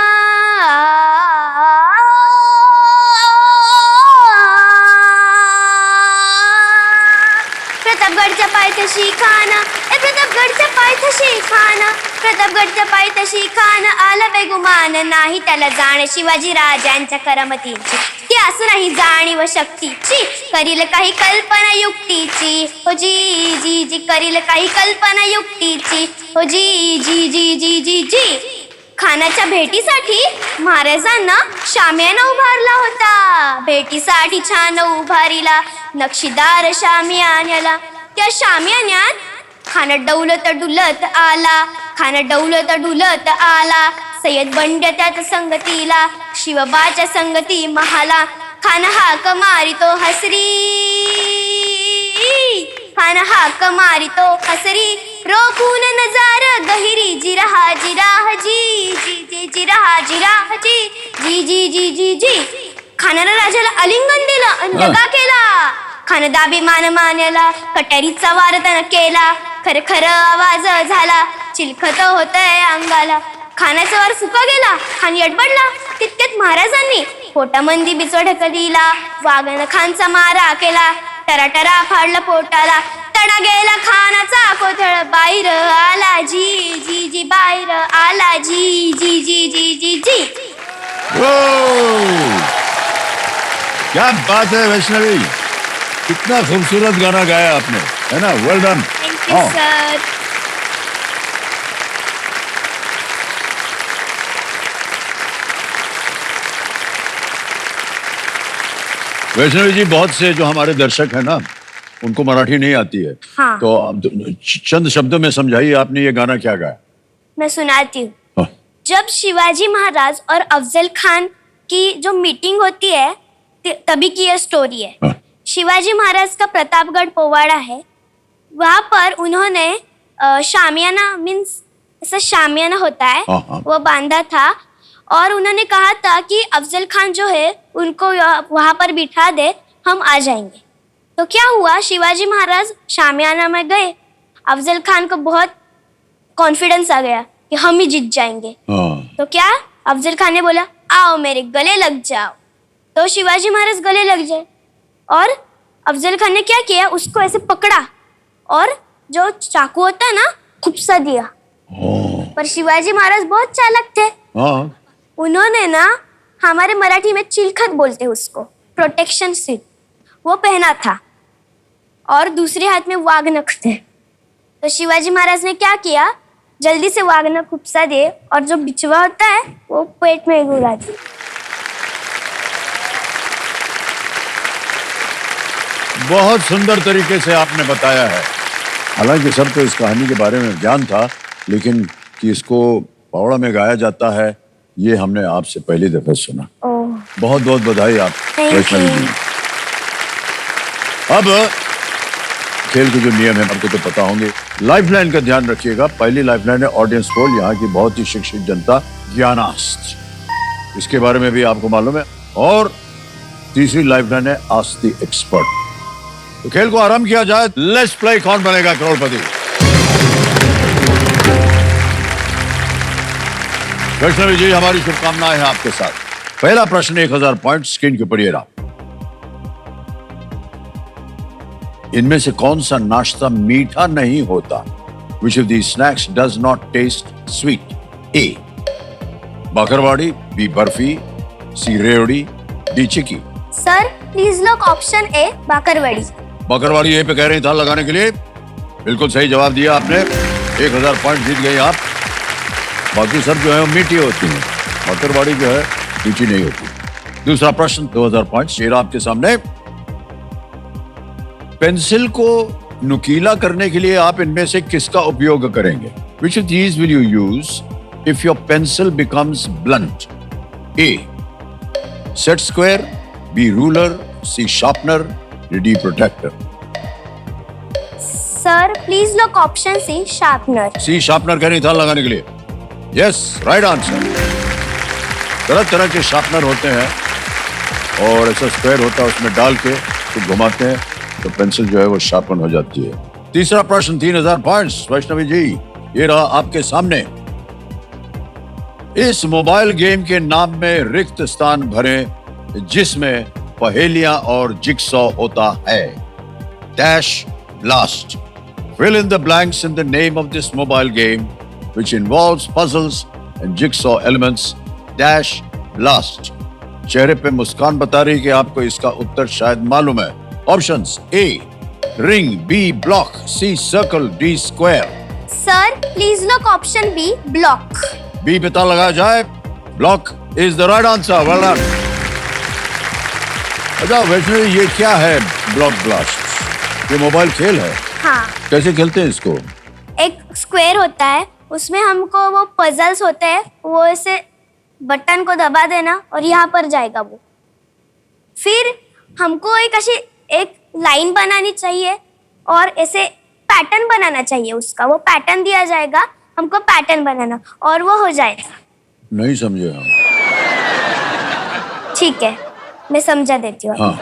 प्रतापगडच्या पायथ्याशी खाना, प्रतापगडच्या पायथ्याशी खाना, प्रतापगडच्या पायथ्याशी खाना, आला बेगुमान नाही त्याला जाण शिवाजी राजांच्या करमतीची, ती असू नाही जाणीव शक्तीची, करील काही कल्पना युक्तीची, हो जी जी जी, करील काही कल्पना युक्तीची, हो जी जी जी जी जी जी। खानाच्या भेटीसाठी महाराजांना शामियाना उभारला होता, भेटीसाठी छान उभारीला नक्षीदार शामियान्याला, त्या शामियान्यात खान डौलत डुलत आला, खान डौलत डुलत आला, सय्यद बंड्या त्याच संगतीला, शिवबाच्या संगती महाला, खान हाक मारितो हसरी, खान हाक मारितो हसरी, रोखून नजार गहिरी, जिरहा जिराह जी जी जी, जिरहा जिराह जी जी जी जी जी जी। खानानं राजाला आलिंगन दिलं आणि दगा केला, खान दाभिमान मानला, कटारीचा वार त्यानं केला, खर खर आवाज झाला, चिलखत होतय अंगाला, खानाचा वार सुका गेला, खान यडबडला, तितक्यात महाराजांनी पोटामंदी बिचवा ढकलीला, वाघन खानचा मारा केला, टराटरा फाडला पोटाला, तडा गेला खानाचा कोथळ, बाहेर आला जी जी जी, बाहेर आला जी जी जी जी जी जी। क्या बात है वैष्णवी, कितना खूबसूरत गाना गाया आपने, है ना? Well done. Thank you sir. Vaishnavi ji, बहुत से जो हमारे दर्शक हैं ना, उनको मराठी नहीं आती है। हाँ। तो आप चंद शब्दों में समझाइए, आपने ये गाना क्या गाया? मैं सुनाती हूँ। हाँ। जब शिवाजी महाराज और अफजल खान की जो मीटिंग होती है तभी की यह स्टोरी है। हाँ। शिवाजी महाराज का प्रतापगढ़ पोवाड़ा है, वहाँ पर उन्होंने शामियाना मीन्स ऐसा शामियाना होता है, हाँ, हाँ। वो बांधा था और उन्होंने कहा था कि अफजल खान जो है उनको वहाँ पर बिठा दे, हम आ जाएंगे। तो क्या हुआ, शिवाजी महाराज शामियाना में गए, अफजल खान को बहुत कॉन्फिडेंस आ गया कि हम ही जीत जाएंगे। हाँ। तो क्या अफजल खान ने बोला, आओ मेरे गले लग जाओ। तो शिवाजी महाराज गले लग जाए और अफजल खान ने क्या किया, उसको ऐसे पकड़ा और जो चाकू होता है ना, खुपसा दिया। पर शिवाजी महाराज बहुत चालाक थे, हाँ। उन्होंने ना, हमारे मराठी में चिलखत बोलते हैं उसको, प्रोटेक्शन सीट, वो पहना था और दूसरे हाथ में वाघनख थे। तो शिवाजी महाराज ने क्या किया, जल्दी से वाघनख खुपसा दे और जो बिचवा होता है वो पेट में घुरा दिया। बहुत सुंदर तरीके से आपने बताया है। हालांकि सब तो इस कहानी के बारे में ज्ञान था, लेकिन कि इसको पोवाड़ा में गाया जाता है, ये हमने आपसे पहली दफा सुना। ओह, बहुत बहुत बधाई आप Thank वैष्णवी you. जी। अब खेल के जो नियम है आपको तो पता होंगे। लाइफलाइन का ध्यान रखिएगा। पहली लाइफलाइन है ऑडियंस पोल, यहाँ की बहुत ही शिक्षित जनता, ज्ञानास्त्र, इसके बारे में भी आपको मालूम है। और तीसरी लाइफलाइन है आस्क द एक्सपर्ट। तो खेल को आरंभ किया जाए। लेट्स प्ले कौन बनेगा करोड़पति। वैष्णवी जी, हमारी शुभकामनाएं हैं आपके साथ। पहला प्रश्न 1000 पॉइंट स्क्रीन के ऊपर ये रहा। इनमें से कौन सा नाश्ता मीठा नहीं होता? Which of these snacks does not taste sweet? A. Bakarwadi, B. Barfi, C. Revdi, D. Chikki. Sir please lock option A, bakarwadi. Bakarwadi A पे कह रही था लगाने के लिए। बिल्कुल सही जवाब दिया आपने। 1000 पॉइंट जीत गई आप। बाकी सब जो है वो मीठी होती है, बाकरवाड़ी जो है मीठी नहीं होती। दूसरा प्रश्न 2000 पॉइंट शेर आपके सामने। पेंसिल को नुकीला करने के लिए आप इनमें से किसका उपयोग करेंगे? Which of these will you use if your pencil becomes blunt? A. Set square, B. Ruler, C. Sharpener, D. Protractor. Sir please look option C sharpener. C sharpener का निशान लगाने के लिए। Yes, right answer. तरह तरह के शार्पनर होते हैं और ऐसा स्क्वायर होता है, उसमें डाल के तो घुमाते हैं तो पेंसिल जो है वो शार्पन हो जाती है। तीसरा प्रश्न 3000 पॉइंट्स। वैष्णवी जी, ये रहा आपके सामने। इस मोबाइल गेम के नाम में रिक्त स्थान भरें जिसमें पहेलियां और जिक्सॉ होता है। Dash blast. Fill in the blanks in the name of this mobile game which involves puzzles and jigsaw elements. Dash blast. चेहरे पे मुस्कान बता रही कि आपको इसका उत्तर शायद मालूम है। Options: A ring, B block, C circle, D square. Sir please look option B block. B पता लगाया जाए। Block is the right answer. Well done. अच्छा वैष्णवी, ये क्या है ब्लॉक ब्लास्ट? ये मोबाइल खेल है? हाँ, कैसे खेलते हैं इसको? एक स्क्वायर होता है, उसमें हमको वो पजल्स होते हैं, वो ऐसे बटन को दबा देना और यहाँ पर जाएगा वो। फिर हमको एक लाइन बनानी चाहिए और ऐसे पैटर्न बनाना चाहिए उसका। वो पैटर्न दिया जाएगा, हमको पैटर्न बनाना और वो हो जाएगा। नहीं समझे हम। ठीक है, मैं समझा देती हूँ। हाँ,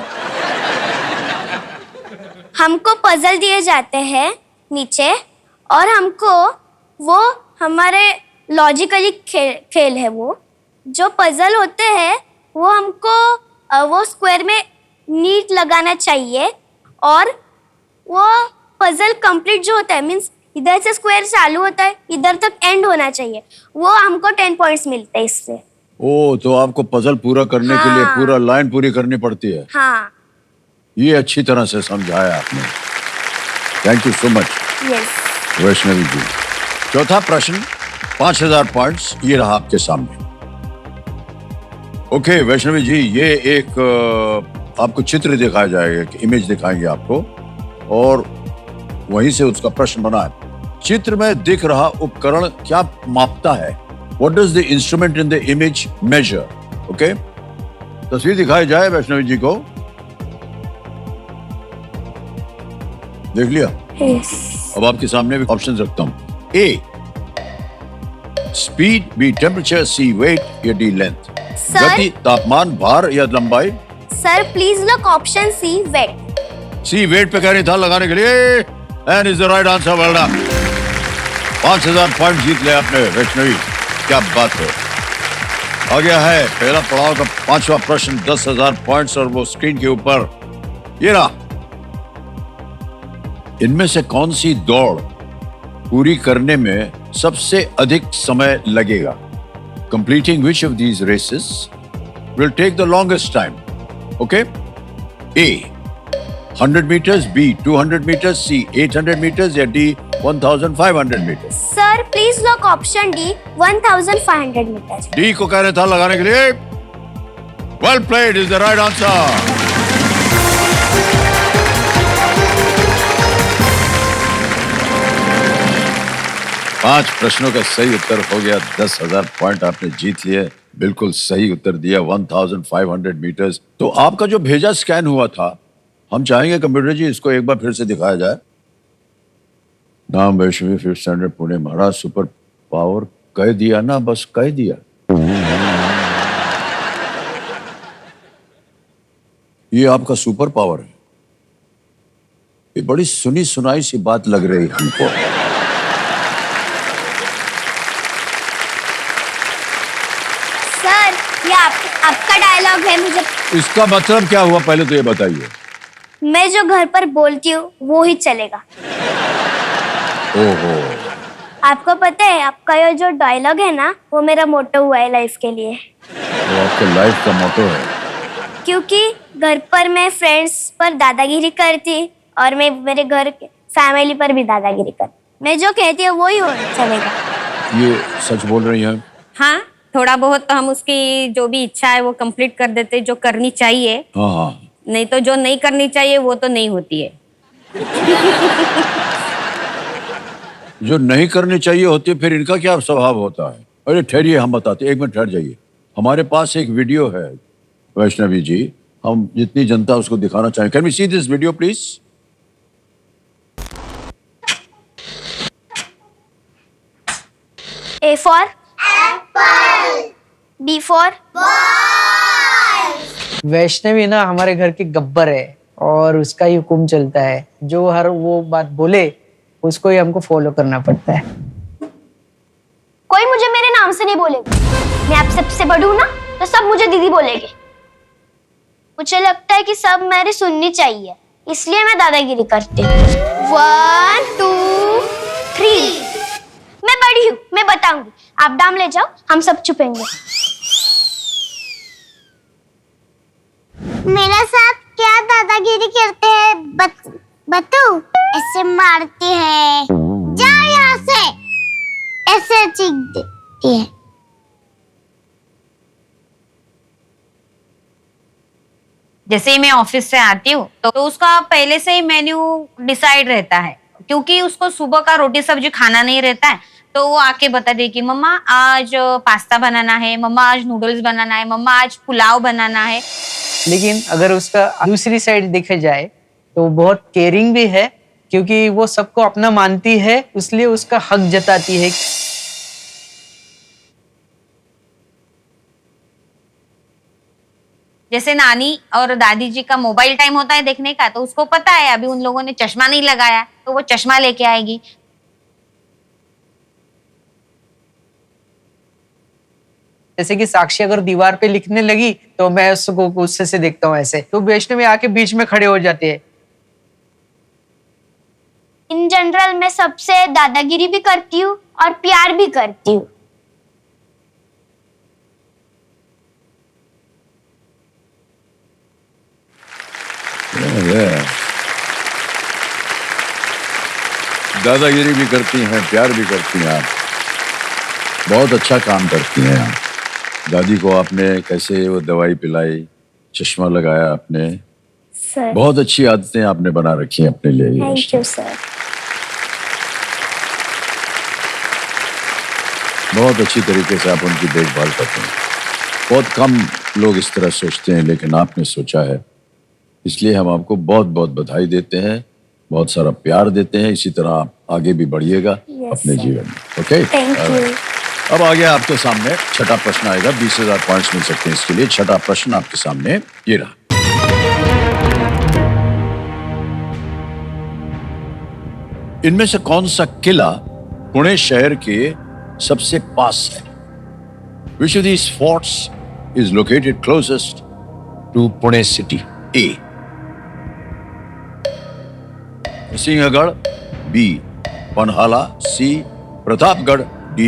हमको पजल दिए जाते हैं नीचे और हमको वो हमारे लॉजिकली खेल है। वो जो पजल होते हैं वो हमको वो स्क्वायर में नीट लगाना चाहिए और वो पजल कंप्लीट जो होता है, मींस इधर से स्क्वायर चालू होता है, इधर तक एंड होना चाहिए, वो हमको 10 पॉइंट्स मिलते हैं इससे। ओ, तो आपको पजल पूरा करने के लिए हाँ। पूरा लाइन पूरी करनी पड़ती है। हाँ, ये अच्छी तरह से समझाया आपने। Thank you so much yes. Vaishnavi ji. चौथा प्रश्न 5000 पॉइंट्स, ये रहा आपके सामने। ओके वैष्णवी जी, ये एक आपको चित्र दिखाया जाएगा, इमेज दिखाएंगे आपको और वहीं से उसका प्रश्न बना है। चित्र में दिख रहा उपकरण क्या मापता है? What does the instrument in the image measure? Okay, तस्वीर दिखाई जाए वैष्णवी जी को। देख लिया? अब आपके सामने भी ऑप्शंस रखता हूं। A speed, B temperature, C weight या D लेंथ। सर? गति, तापमान, भार या लंबाई। Sir please look option C weight. C weight पे कह रही था लगाने के लिए and is the right answer. Well done. 5000 point जीत ले आपने वैष्णवी, क्या बात है। आ गया है पहला पड़ाव का 5वां प्रश्न, 10,000 पॉइंट्स और वो स्क्रीन के ऊपर ये रहा। इनमें से कौन सी दौड़ पूरी करने में सबसे अधिक समय लगेगा? Completing which of these races will take the longest time? Okay, A 100 meters, B 200 meters, C 800 meters या D 1500 meters। Sir please look option D 1500 meter. D को कह रहे था लगाने के लिए। Well played is the right answer. पांच प्रश्नों का सही उत्तर हो गया। 10,000 पॉइंट आपने जीत लिए। बिल्कुल सही उत्तर दिया, 1500 मीटर्स। तो आपका जो भेजा स्कैन हुआ था, हम चाहेंगे कंप्यूटर जी इसको एक बार फिर से दिखाया जाए। नाम Vaishnavi, 5th standard, Pune Maharashtra. Super power कह दिया ना, बस कह दिया। ये आपका सुपर पावर है। ये बड़ी सुनी सुनाई सी बात लग रही है हमको। सर ये आपका डायलॉग है। मुझे इसका मतलब क्या हुआ, पहले तो ये बताइए। मैं जो घर पर बोलती हूँ वो ही चलेगा। ओहो, आपको पता है, आपका ये जो डायलॉग है ना, वो मेरा मोटो हुआ है लाइफ के लिए। वो आपके लाइफ का मोटो है। क्योंकि घर पर मैं फ्रेंड्स पर दादागिरी करती और मैं मेरे घर के फैमिली पर भी दादागिरी करती। मैं जो कहती हूँ वो ही चलेगा। ये सच बोल रही हैं? हाँ, थोड़ा बहुत तो हम उसकी जो भी इच्छा है वो कंप्लीट कर देते, जो करनी चाहिए। हाँ हाँ, नहीं तो जो नहीं करनी चाहिए वो तो नहीं होती है। जो नहीं करनी चाहिए होती है, फिर इनका क्या स्वभाव होता है? अरे ठहरिए, हम बताते, एक मिनट ठहर जाइए। हमारे पास एक वीडियो है वैष्णवी जी, हम जितनी जनता उसको दिखाना चाहें। Can we see this video please? A for apple. B for Vaishnavi ना हमारे घर की गब्बर है और उसका ही हुक्म चलता है। जो हर वो बात बोले उसको ही हमको फॉलो करना पड़ता है। कोई मुझे मेरे नाम से नहीं बोलेगा। मैं आप सबसे बड़ी हूं ना, तो सब मुझे दीदी बोलेंगे। मुझे लगता है कि सब मेरी सुननी चाहिए, इसलिए मैं दादागिरी करती हूँ। 1 2 3। मैं बड़ी हूँ, मैं बताऊंगी। आप दाम ले जाओ, हम सब छुपेंगे। मेरे साथ क्या दादागिरी करते हैं बतू? ऐसे मारती है, जा यहाँ से, ऐसे चीख देती है। जैसे ही मैं ऑफिस से आती हूँ तो उसका पहले से ही मेन्यू डिसाइड रहता है, क्योंकि उसको सुबह का रोटी सब्जी खाना नहीं रहता है। तो वो आके बता दे कि मम्मा आज पास्ता बनाना है, मम्मा आज नूडल्स बनाना है, मम्मा आज पुलाव बनाना है। लेकिन अगर उसका दूसरी साइड देखा जाए तो बहुत केयरिंग भी है, क्योंकि वो सबको अपना मानती है, इसलिए उसका हक जताती है। जैसे नानी और दादी जी का मोबाइल टाइम होता है देखने का, तो उसको पता है अभी उन लोगों ने चश्मा नहीं लगाया, तो वो चश्मा लेके आएगी। जैसे कि साक्षी अगर दीवार पे लिखने लगी तो मैं उसको गुस्से से देखता हूँ ऐसे, तो वैष्णवी आके बीच में खड़े हो जाते हैं। इन जनरल मैं सबसे दादागिरी भी करती हूँ और प्यार भी करती हूँ। दादागिरी भी करती हैं, प्यार भी करती हैं आप। बहुत अच्छा काम करती हैं आप। दादी को आपने कैसे वो दवाई पिलाई, चश्मा लगाया आपने, सर बहुत अच्छी आदतें आपने बना रखी हैं अपने लिए। Thank you sir. बहुत अच्छी तरीके से आप उनकी देखभाल करते हैं। बहुत कम लोग इस तरह सोचते हैं, लेकिन आपने सोचा है, इसलिए हम आपको बहुत बहुत बधाई देते हैं, बहुत सारा प्यार देते हैं। इसी तरह आप आगे भी बढ़िएगा अपने जीवन में। Okay, thank you. अब आगे आपके सामने छठा प्रश्न आएगा। 20,000 पॉइंट्स मिल सकते हैं इसके लिए। छठा प्रश्न आपके सामने ये रहा। इनमें से कौन सा किला पुणे शहर के सबसे पास है? Which of these forts is located closest to Pune city? A. Sinhagad, B. Panhala, C. Pratapgad, D.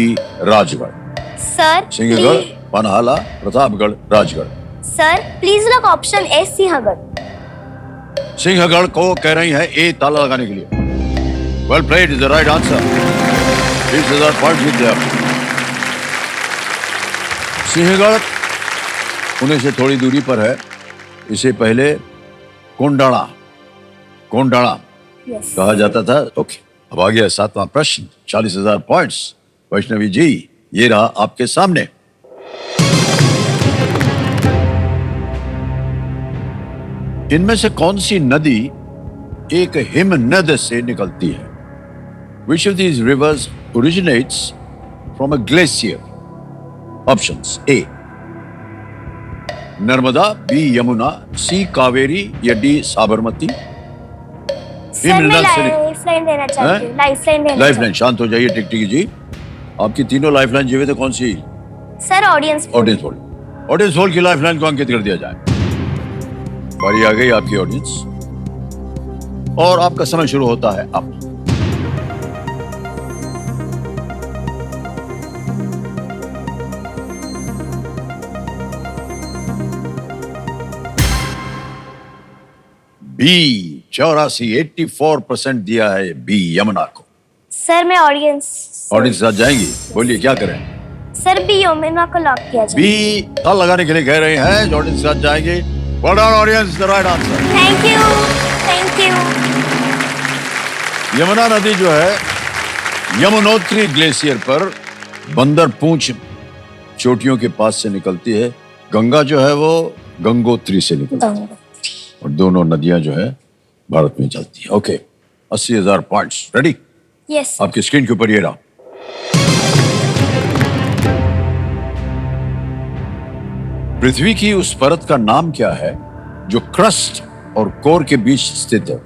Rajgad. Sir Sinhagad, Panhala, Pratapgad, Rajgad. Sir please lock option A Sinhagad. Sinhagad को कह रही है ए ताला लगाने के लिए। Well played, is the right answer. 20,000 point जीत गए आप। सिंहगढ़ पुणे से थोड़ी दूरी पर है। इसे पहले कोंडाणा कहा जाता था। ओके, अब आ गया 7वां प्रश्न। 40,000 पॉइंट्स। वैष्णवी जी, ये रहा आपके सामने। इनमें से कौन सी नदी एक हिमनद से निकलती है? Which of these rivers originates from a glacier? Options: A. Narmada, B. Yamuna, C. Kaveri या D. साबरमती। सर मैं हिमनद से लाइफलाइन देना चाहती हूँ। Lifeline lifeline. शांत हो जाइए टिकटिकी जी। आपकी तीनों लाइफलाइन जीवित है। कौन सी? Sir audience audience poll. Audience poll की लाइफलाइन को अंकित कर दिया जाए। बारी आ गई आपकी ऑडियंस और आपका समय शुरू होता है अब। बी 84% दिया है बी यमुना को। सर मैं ऑडियंस ऑडियंस साथ जाएंगी। बोलिए क्या करें? सर बी यमुना को लॉक किया जाए। बी ताल लगाने के लिए कह रहे हैं। ऑडियंस साथ जाएंगे। Well done audience, the right answer. Thank you, thank you. Yamuna नदी जो है यमुनोत्री ग्लेशियर पर बंदर पूंछ चोटियों के पास से निकलती है। गंगा जो है वो गंगोत्री से निकलती है और दोनों नदियां जो है भारत में चलती है। Okay, 80,000 points ready. यस। आपकी स्क्रीन के ऊपर ये रहा। पृथ्वी की उस परत का नाम क्या है जो क्रस्ट और कोर के बीच स्थित है?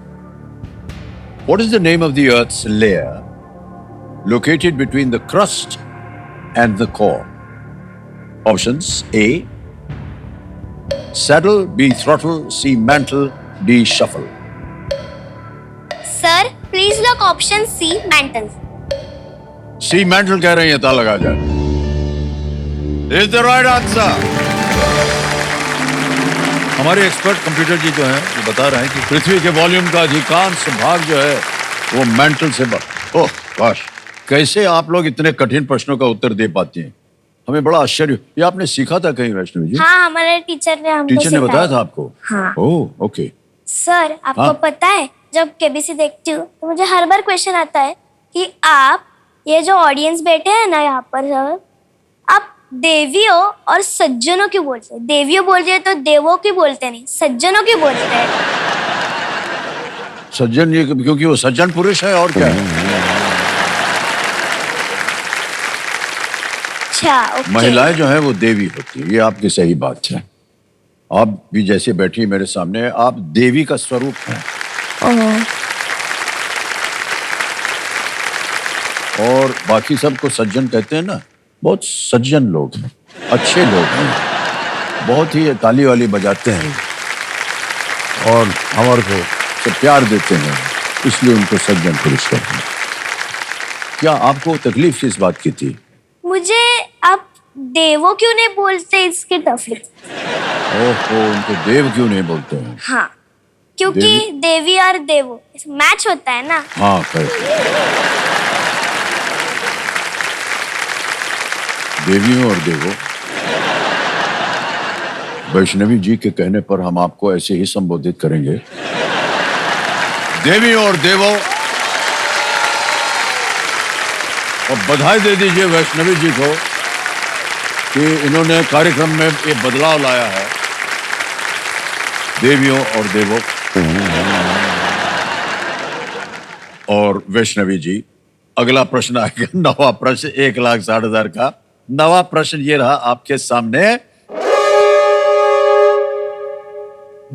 What is the name of the Earth's layer located between the crust and the core? Options: A, saddle, B, throttle, C, mantle, D, shuffle. Sir please lock option C mantle. C, mantle कह रही है, ताला लगा जाए। Is the right answer. हमारे एक्सपर्ट कंप्यूटर जी जो हैं वो बता रहे हैं कि पृथ्वी के वॉल्यूम का अधिकांश भाग जो है वो मेंटल से ओह gosh, कैसे आप लोग इतने कठिन प्रश्नों का उत्तर दे पाती हैं? हमें बड़ा आश्चर्य। ये आपने सीखा था कहीं वैष्णवी जी? हाँ हमारे टीचर ने हमको टीचर ने बताया था आपको? हाँ। Oh okay. सर आपको हाँ? पता है जब केबीसी देखती हूँ तो मुझे हर बार क्वेश्चन आता है कि आप ये जो ऑडियंस बैठे हैं ना यहाँ पर सर, आप देवियों और सज्जनों क्यों बोलते हैं? देवियों बोलते हैं तो देवों क्यों बोलते नहीं, सज्जनों क्यों बोलते हैं? सज्जन ये क्योंकि वो सज्जन पुरुष है और क्या है? अच्छा ओके। महिलाएं जो है वो देवी होती है, ये आपकी सही बात है। आप भी जैसे बैठी मेरे सामने, आप देवी का स्वरूप हैं। और बाकी सबको सज्जन कहते हैं ना, बहुत सज्जन लोग हैं, अच्छे लोग हैं, बहुत ही ताली वाली बजाते हैं और हमारे को से प्यार देते हैं, इसलिए उनको सज्जन पुरुष कहते हैं। क्या आपको तकलीफ किस बात की थी? मुझे आप देवों क्यों नहीं बोलते इसकी तकलीफ। ओहो, उनको देव क्यों नहीं बोलते हैं? हाँ क्योंकि देवी और देवो मैच होता है ना। हाँ करेक्ट। देवियों और देवों, वैष्णवी जी के कहने पर हम आपको ऐसे ही संबोधित करेंगे, देवियों और देवों। और बधाई दे दीजिए वैष्णवी जी को कि इन्होंने कार्यक्रम में ये बदलाव लाया है, देवियों और देवों। और वैष्णवी जी, अगला प्रश्न आएगा, नवा प्रश्न 1,60,000 का। नवा प्रश्न ये रहा आपके सामने।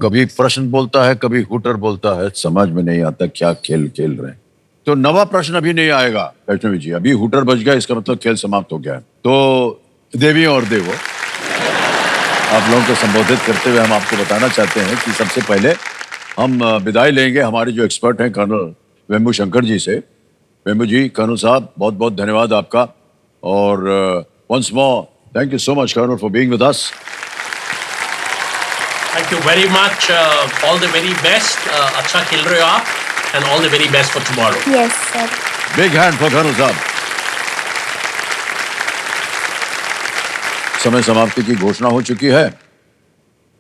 कभी प्रश्न बोलता है, कभी हुटर बोलता है, समझ में नहीं आता क्या खेल खेल रहे हैं। तो नवा प्रश्न अभी नहीं आएगा वैष्णवी जी, अभी हुटर बज गया, इसका मतलब खेल समाप्त हो गया है। तो देवियों और देवों, आप लोगों को संबोधित करते हुए हम आपको बताना चाहते हैं कि सबसे पहले हम विदाई लेंगे हमारे जो एक्सपर्ट हैं कर्नल वेम्बू शंकर जी से। वेम्बू जी, कर्नल साहब, बहुत बहुत धन्यवाद आपका। और once more thank you so much colonel for being with us. Thank you very much, all the very best. अच्छा खेल रहे हो आप, and all the very best for tomorrow. Yes sir. Big hand for colonel साहब। समय समाप्ति की घोषणा हो चुकी है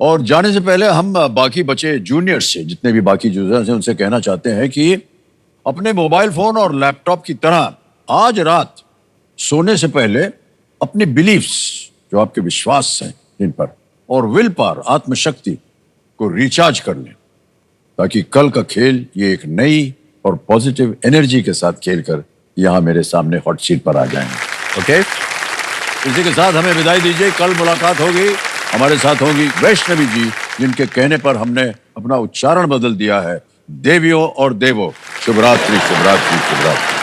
और जाने से पहले हम बाकी बचे जूनियर्स से, जितने भी बाकी जूनियर्स हैं, उनसे कहना चाहते हैं कि अपने मोबाइल फोन और लैपटॉप की तरह आज रात सोने से पहले अपनी बिलीफ्स, जो आपके विश्वास हैं इन पर, और विल पावर, आत्मशक्ति को रिचार्ज कर लें, ताकि कल का खेल ये एक नई और पॉजिटिव एनर्जी के साथ खेलकर यहाँ मेरे सामने हॉट सीट पर आ जाएंगे। ओके, इसी के साथ हमें विदाई दीजिए। कल मुलाकात होगी, हमारे साथ होंगी वैष्णवी जी, जिनके कहने पर हमने अपना उच्चारण बदल दिया है, देवियों और देवों। शुभ रात्रि, शुभ रात्रि, शुभ रात्रि।